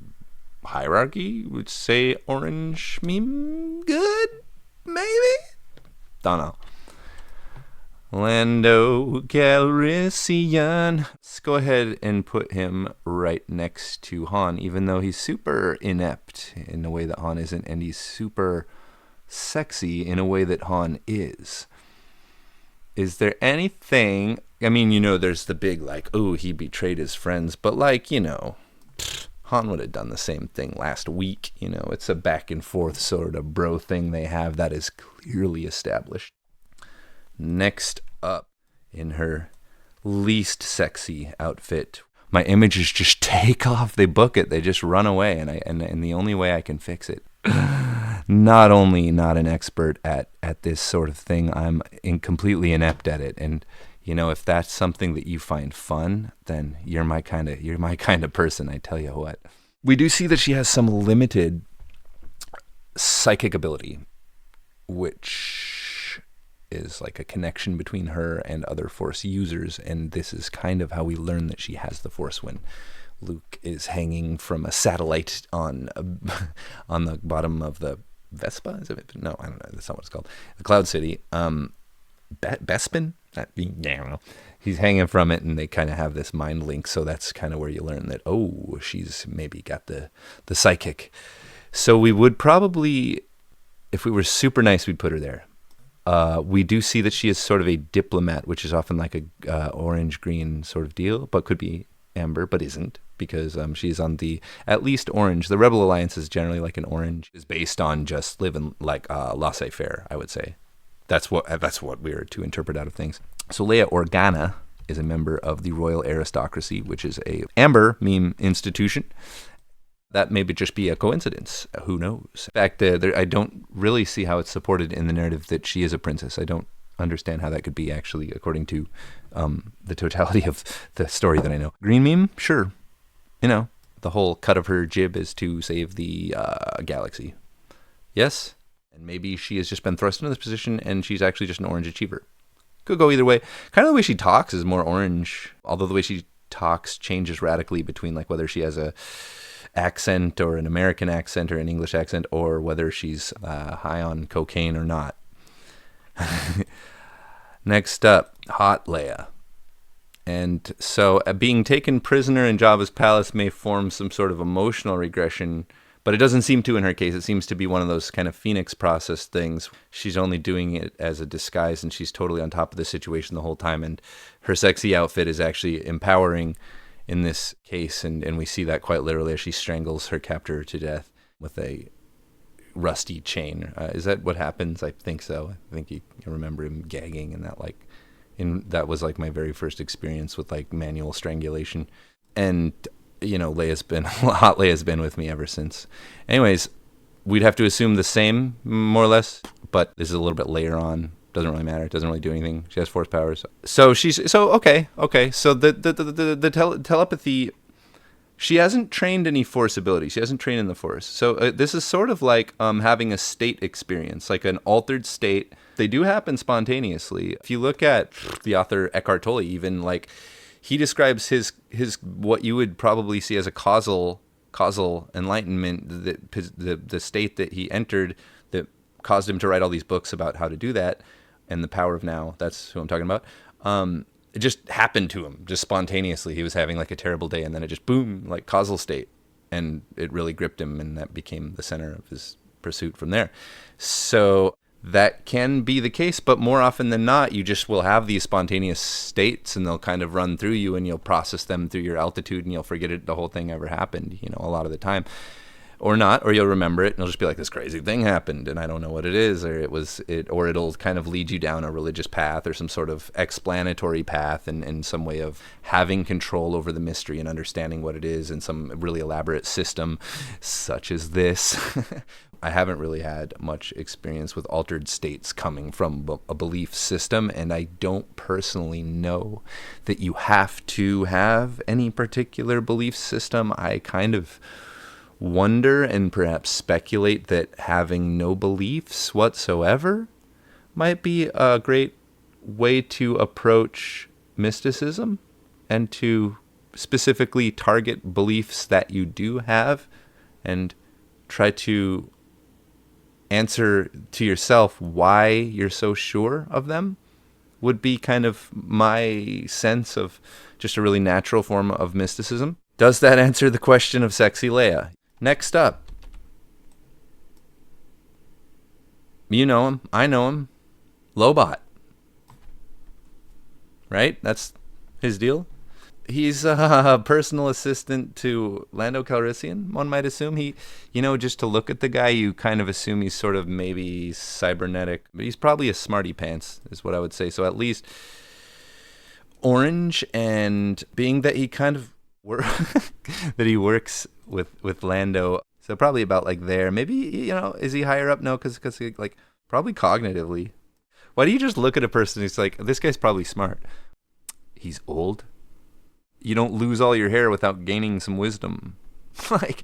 hierarchy. Would say orange meme good? Maybe? Don't know. Lando Calrissian. Let's go ahead and put him right next to Han, even though he's super inept in a way that Han isn't, and he's super sexy in a way that Han is. Is there anything, there's the big he betrayed his friends, but Han would have done the same thing last week. It's a back and forth sort of bro thing they have that is clearly established. Next up, in her least sexy outfit, my images just take off. They book it. They just run away, and the only way I can fix it. Not only not an expert at this sort of thing, I'm completely inept at it. And if that's something that you find fun, then you're my kind of person. I tell you what. We do see that she has some limited psychic ability, which is like a connection between her and other Force users, and this is kind of how we learn that she has the Force when Luke is hanging from a satellite on the bottom of the Vespa. Is it? No, I don't know. That's not what it's called. The Cloud City. Bespin? I don't know. He's hanging from it, and they kind of have this mind link. So that's kind of where you learn that she's maybe got the psychic. So we would probably, if we were super nice, we'd put her there. We do see that she is sort of a diplomat, which is often like a orange-green sort of deal, but could be amber, but isn't, because she's on the, at least orange. The Rebel Alliance is generally like an orange. Is based on just living like laissez-faire, I would say. That's what we're to interpret out of things. So Leia Organa is a member of the Royal Aristocracy, which is a amber meme institution. That may just be a coincidence. Who knows? In fact, I don't really see how it's supported in the narrative that she is a princess. I don't understand how that could be actually, according to the totality of the story that I know. Green meme? Sure. The whole cut of her jib is to save the galaxy. Yes? And maybe she has just been thrust into this position and she's actually just an orange achiever. Could go either way. Kind of the way she talks is more orange, although the way she talks changes radically between like whether she has a accent or an American accent or an English accent, or whether she's high on cocaine or not. Next up, hot Leia. And so being taken prisoner in Jabba's palace may form some sort of emotional regression, but it doesn't seem to in her case. It seems to be one of those kind of Phoenix process things. She's only doing it as a disguise, and she's totally on top of the situation the whole time. And her sexy outfit is actually empowering in this case, and we see that quite literally as she strangles her captor to death with a rusty chain. Is that what happens? I think so. I think you remember him gagging, and that was like my very first experience with like manual strangulation. And hot Leia's been with me ever since. Anyways, we'd have to assume the same, more or less, but this is a little bit later on. Doesn't really matter. It doesn't really do anything. She has force powers. So okay. So the telepathy, she hasn't trained any force ability. She hasn't trained in the force. So this is sort of like having a state experience, like an altered state. They do happen spontaneously. If you look at the author Eckhart Tolle, even like he describes his what you would probably see as a causal enlightenment, the state that he entered that caused him to write all these books about how to do that, and the power of now. That's who I'm talking about. It just happened to him, just spontaneously. He was having like a terrible day, and then it just boom, like causal state, and it really gripped him, and that became the center of his pursuit from there. So that can be the case, but more often than not, you just will have these spontaneous states, and they'll kind of run through you, and you'll process them through your altitude, and you'll forget the whole thing ever happened, a lot of the time. Or not, or you'll remember it, and it'll just be like, this crazy thing happened, and I don't know what it is, or it'll kind of lead you down a religious path or some sort of explanatory path, and some way of having control over the mystery and understanding what it is in some really elaborate system, such as this. I haven't really had much experience with altered states coming from a belief system, and I don't personally know that you have to have any particular belief system. I kind of wonder and perhaps speculate that having no beliefs whatsoever might be a great way to approach mysticism and to specifically target beliefs that you do have and try to answer to yourself why you're so sure of them would be kind of my sense of just a really natural form of mysticism. Does that answer the question of sexy Leia? Next up, you know him, I know him, Lobot, right? That's his deal. He's a personal assistant to Lando Calrissian, one might assume. He, just to look at the guy, you kind of assume he's sort of maybe cybernetic, but he's probably a smarty pants, is what I would say. So at least orange, and being that he kind of that he works with Lando, so probably about like there. Maybe, is he higher up? No, because like probably cognitively. Why do you just look at a person who's like, this guy's probably smart? He's old. You don't lose all your hair without gaining some wisdom. Like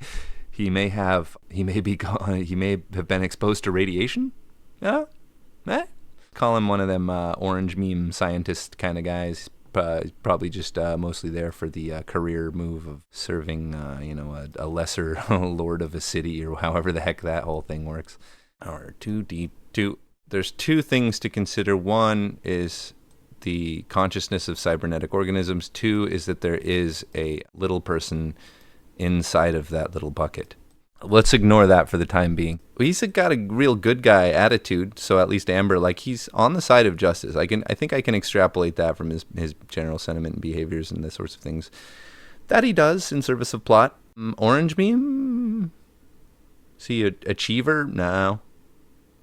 he may have been exposed to radiation. Yeah, call him one of them orange meme scientist kind of guys. Probably just mostly there for the career move of serving, a lesser lord of a city, or however the heck that whole thing works. Or 2D2. There's two things to consider. One is the consciousness of cybernetic organisms. Two is that there is a little person inside of that little bucket. Let's ignore that for the time being. He's got a real good guy attitude, so at least Amber, like, he's on the side of justice. I think I can extrapolate that from his general sentiment and behaviors and the sorts of things that he does in service of plot. Orange meme? Is he an achiever? No.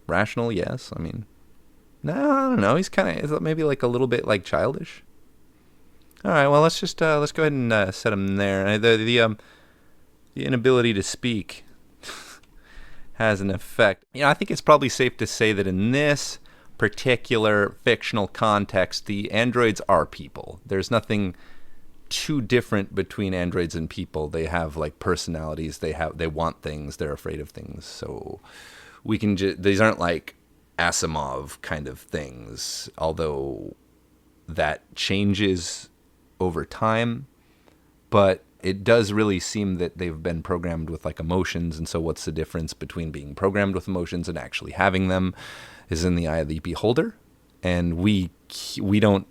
Rational? Yes. I mean, no, I don't know. He's kind of maybe like a little bit like childish. All right. Well, let's go ahead and set him there. The inability to speak has an effect. I think it's probably safe to say that in this particular fictional context, the androids are people. There's nothing too different between androids and people. They have like personalities. They want things. They're afraid of things. So we can these aren't like Asimov kind of things, although that changes over time. But it does really seem that they've been programmed with like emotions. And so what's the difference between being programmed with emotions and actually having them is in the eye of the beholder. And we don't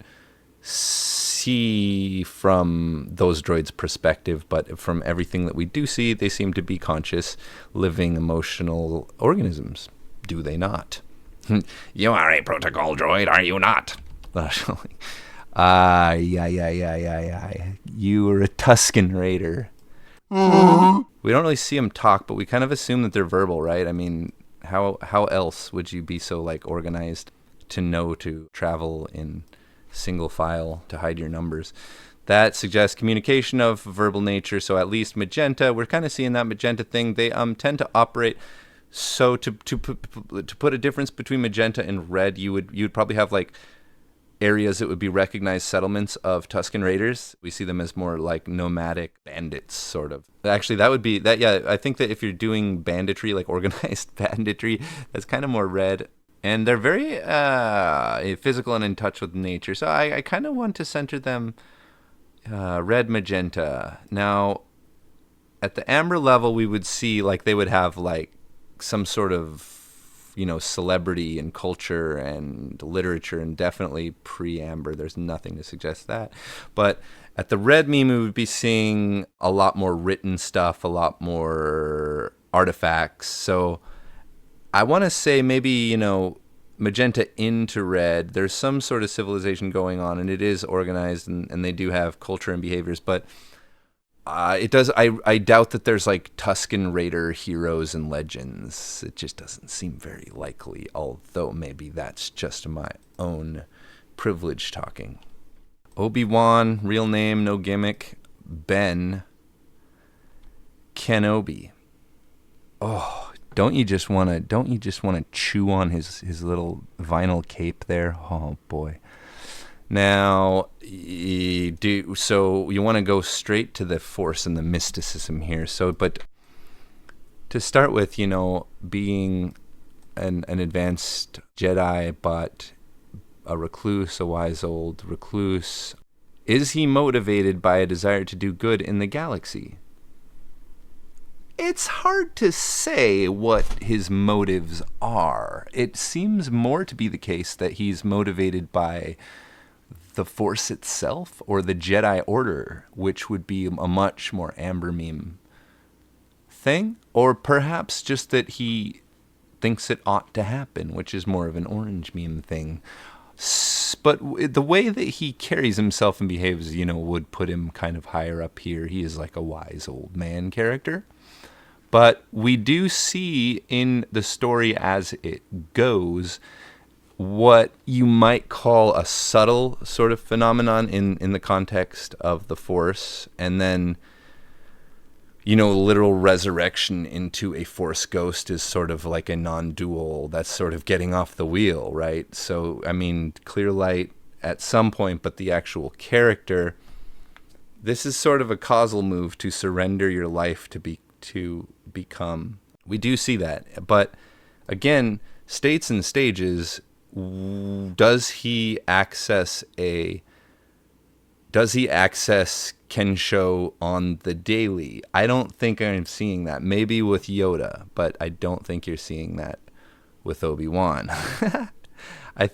see from those droids' perspective, but from everything that we do see, they seem to be conscious, living, emotional organisms. Do they not? You are a protocol droid, are you not? Yeah. You were a Tusken Raider. We don't really see them talk, but we kind of assume that they're verbal, right? I mean, how else would you be so like organized to know to travel in single file to hide your numbers? That suggests communication of verbal nature. So at least magenta, we're kind of seeing that magenta thing. They tend to operate. So to put a difference between magenta and red, you'd probably have like areas that would be recognized settlements of Tusken Raiders. We see them as more like nomadic bandits, sort of. Actually, that would be that. Yeah, I think that if you're doing banditry, like organized banditry, that's kind of more red. And they're very physical and in touch with nature. So I kind of want to center them red, magenta. Now, at the amber level, we would see like they would have like some sort of, you know, celebrity and culture and literature, and definitely pre-amber. There's nothing to suggest that. But at the red meme, we would be seeing a lot more written stuff, a lot more artifacts. So I want to say maybe, you know, magenta into red, there's some sort of civilization going on, and it is organized, and they do have culture and behaviors, but it does. I doubt that there's like Tusken Raider heroes and legends. It just doesn't seem very likely, although maybe that's just my own privilege talking. Obi-Wan, real name, no gimmick, Ben Kenobi. Oh, don't you just want to chew on his little vinyl cape there? Oh boy. Now, so you want to go straight to the Force and the mysticism here. So, but to start with, you know, being an advanced Jedi, but a recluse, a wise old recluse, is he motivated by a desire to do good in the galaxy? It's hard to say what his motives are. It seems more to be the case that he's motivated by the Force itself or the Jedi Order, which would be a much more amber meme thing, or perhaps just that he thinks it ought to happen, which is more of an orange meme thing. But the way that he carries himself and behaves, you know, would put him kind of higher up here. He is like a wise old man character. But we do see in the story as it goes what you might call a subtle sort of phenomenon in the context of the Force, and then, you know, literal resurrection into a Force ghost is sort of like a non-dual. That's sort of getting off the wheel, right? So, I mean, clear light at some point, but the actual character, this is sort of a causal move to surrender your life to become. We do see that, but again, states and stages. Does he access Kensho on the daily? I don't think I'm seeing that. Maybe with Yoda, but I don't think you're seeing that with Obi-Wan. I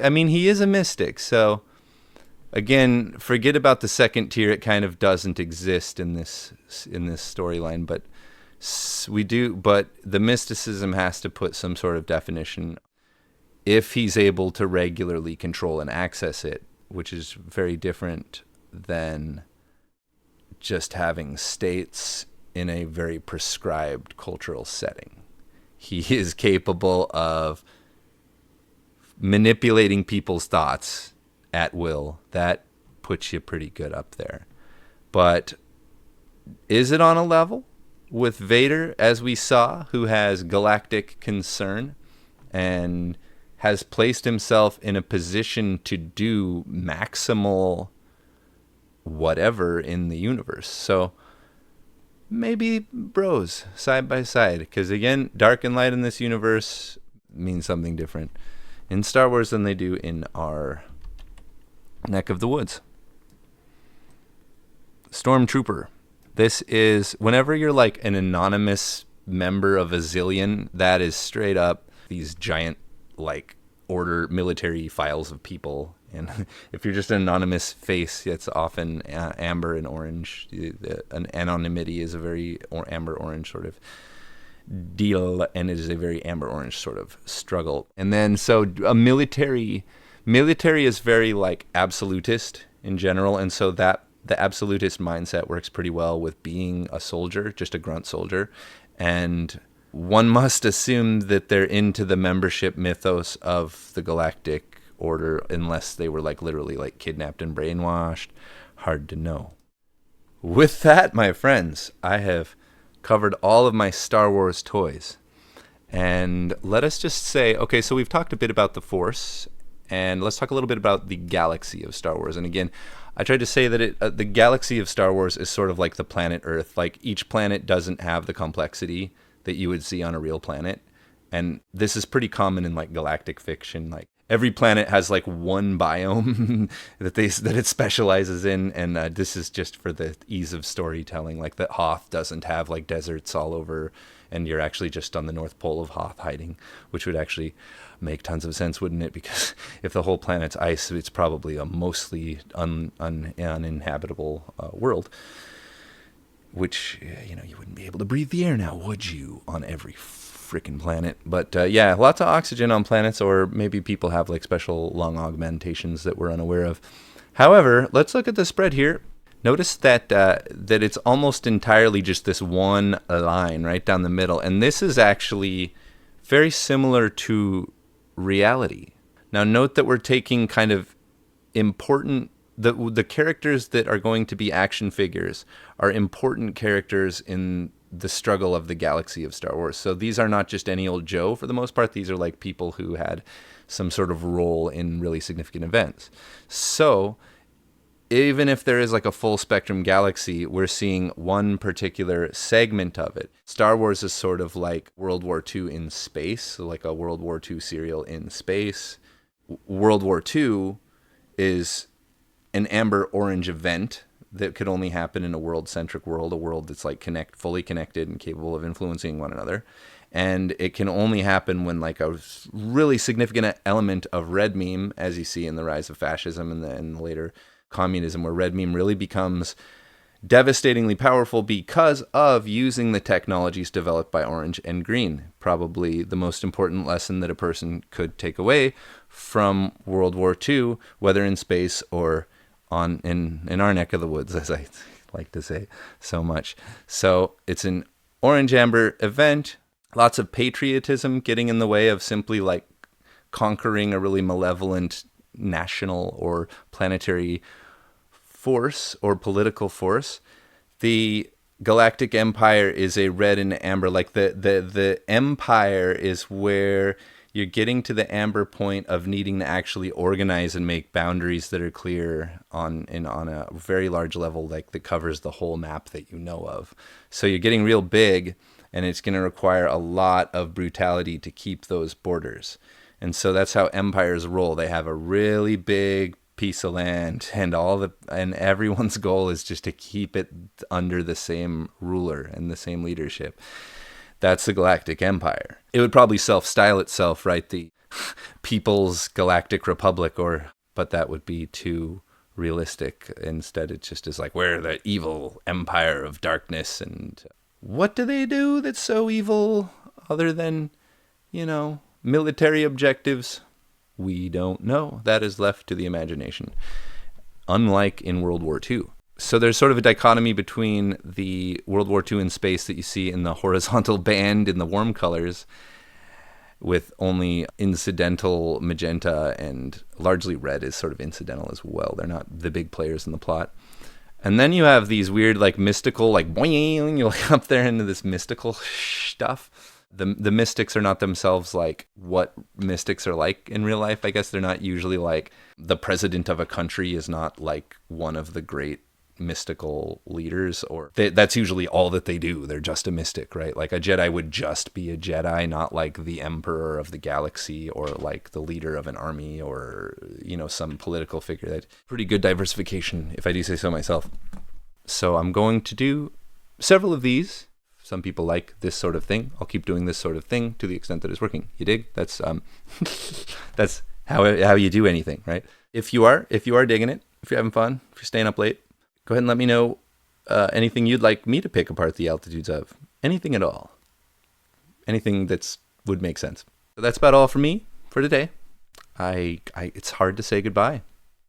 mean, he is a mystic, so again, forget about the second tier. It kind of doesn't exist in this storyline, but but the mysticism has to put some sort of definition if he's able to regularly control and access it, which is very different than just having states in a very prescribed cultural setting. He is capable of manipulating people's thoughts at will. That puts you pretty good up there. But is it on a level with Vader, as we saw, who has galactic concern and has placed himself in a position to do maximal whatever in the universe. So maybe bros side by side, because again, dark and light in this universe means something different in Star Wars than they do in our neck of the woods. Stormtrooper. This is whenever you're like an anonymous member of a zillion, that is straight up these giant like order military files of people. And if you're just an anonymous face, it's often amber and orange. An anonymity is a very amber orange sort of deal, and it is a very amber orange sort of struggle. And then so a military is very like absolutist in general, and so that the absolutist mindset works pretty well with being a soldier, just a grunt soldier. And one must assume that they're into the membership mythos of the galactic order, unless they were like literally like kidnapped and brainwashed. Hard to know. With that, my friends, I have covered all of my Star Wars toys. And let us just say, okay, so we've talked a bit about the Force, and let's talk a little bit about the galaxy of Star Wars. And again, I tried to say that the galaxy of Star Wars is sort of like the planet Earth. Like each planet doesn't have the complexity that you would see on a real planet. And this is pretty common in like galactic fiction. Like every planet has like one biome that it specializes in. And this is just for the ease of storytelling. Like that Hoth doesn't have like deserts all over, and you're actually just on the North Pole of Hoth hiding, which would actually make tons of sense, wouldn't it? Because if the whole planet's ice, it's probably a mostly uninhabitable world, which, you wouldn't be able to breathe the air now, would you, on every freaking planet? But yeah, lots of oxygen on planets, or maybe people have like special lung augmentations that we're unaware of. However, let's look at the spread here. Notice that that it's almost entirely just this one line right down the middle, and this is actually very similar to reality. Now note that we're taking kind of important, the characters that are going to be action figures are important characters in the struggle of the galaxy of Star Wars. So these are not just any old Joe for the most part. These are like people who had some sort of role in really significant events. So even if there is like a full spectrum galaxy, we're seeing one particular segment of it. Star Wars is sort of like World War II in space, so like a World War II serial in space. World War II is an amber orange event that could only happen in a world-centric world, a world that's like fully connected and capable of influencing one another. And it can only happen when like a really significant element of red meme, as you see in the rise of fascism and the later communism, where red meme really becomes devastatingly powerful because of using the technologies developed by orange and green. Probably the most important lesson that a person could take away from World War II, whether in space or in our neck of the woods, as I like to say so much. So it's an orange amber event, lots of patriotism getting in the way of simply like conquering a really malevolent national or planetary force or political force. The galactic empire is a red and amber. Like the empire is where you're getting to the amber point of needing to actually organize and make boundaries that are clear on a very large level, like that covers the whole map that you know of. So you're getting real big, and it's going to require a lot of brutality to keep those borders. And so that's how empires roll. They have a really big piece of land, and everyone's goal is just to keep it under the same ruler and the same leadership. That's the Galactic Empire. It would probably self-style itself, right? The People's Galactic Republic, but that would be too realistic. Instead, it just is like, we're the evil empire of darkness. And what do they do that's so evil other than, military objectives? We don't know. That is left to the imagination, unlike in World War II. So there's sort of a dichotomy between the World War II in space that you see in the horizontal band in the warm colors, with only incidental magenta, and largely red is sort of incidental as well. They're not the big players in the plot. And then you have these weird, like mystical, like boing, you look up there into this mystical stuff. The mystics are not themselves like what mystics are like in real life. I guess they're not usually like the president of a country is not like one of the great mystical leaders, or that's usually all that they do. They're just a mystic, right? Like a Jedi would just be a Jedi, not like the emperor of the galaxy or like the leader of an army or, you know, some political figure. That pretty good diversification, if I do say so myself. So I'm going to do several of these. Some people like this sort of thing. I'll keep doing this sort of thing to the extent that it's working. You dig? That's that's how you do anything, right? If you are digging it, if you're having fun, if you're staying up late, go ahead and let me know anything you'd like me to pick apart the altitudes of. Anything at all. Anything that would make sense. So that's about all for me for today. It's hard to say goodbye.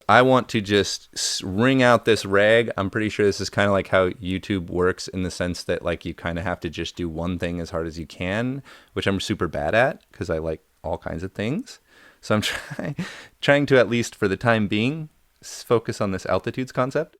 I want to just wring out this rag. I'm pretty sure this is kind of like how YouTube works in the sense that like you kind of have to just do one thing as hard as you can, which I'm super bad at because I like all kinds of things. So I'm trying to, at least for the time being, focus on this altitudes concept.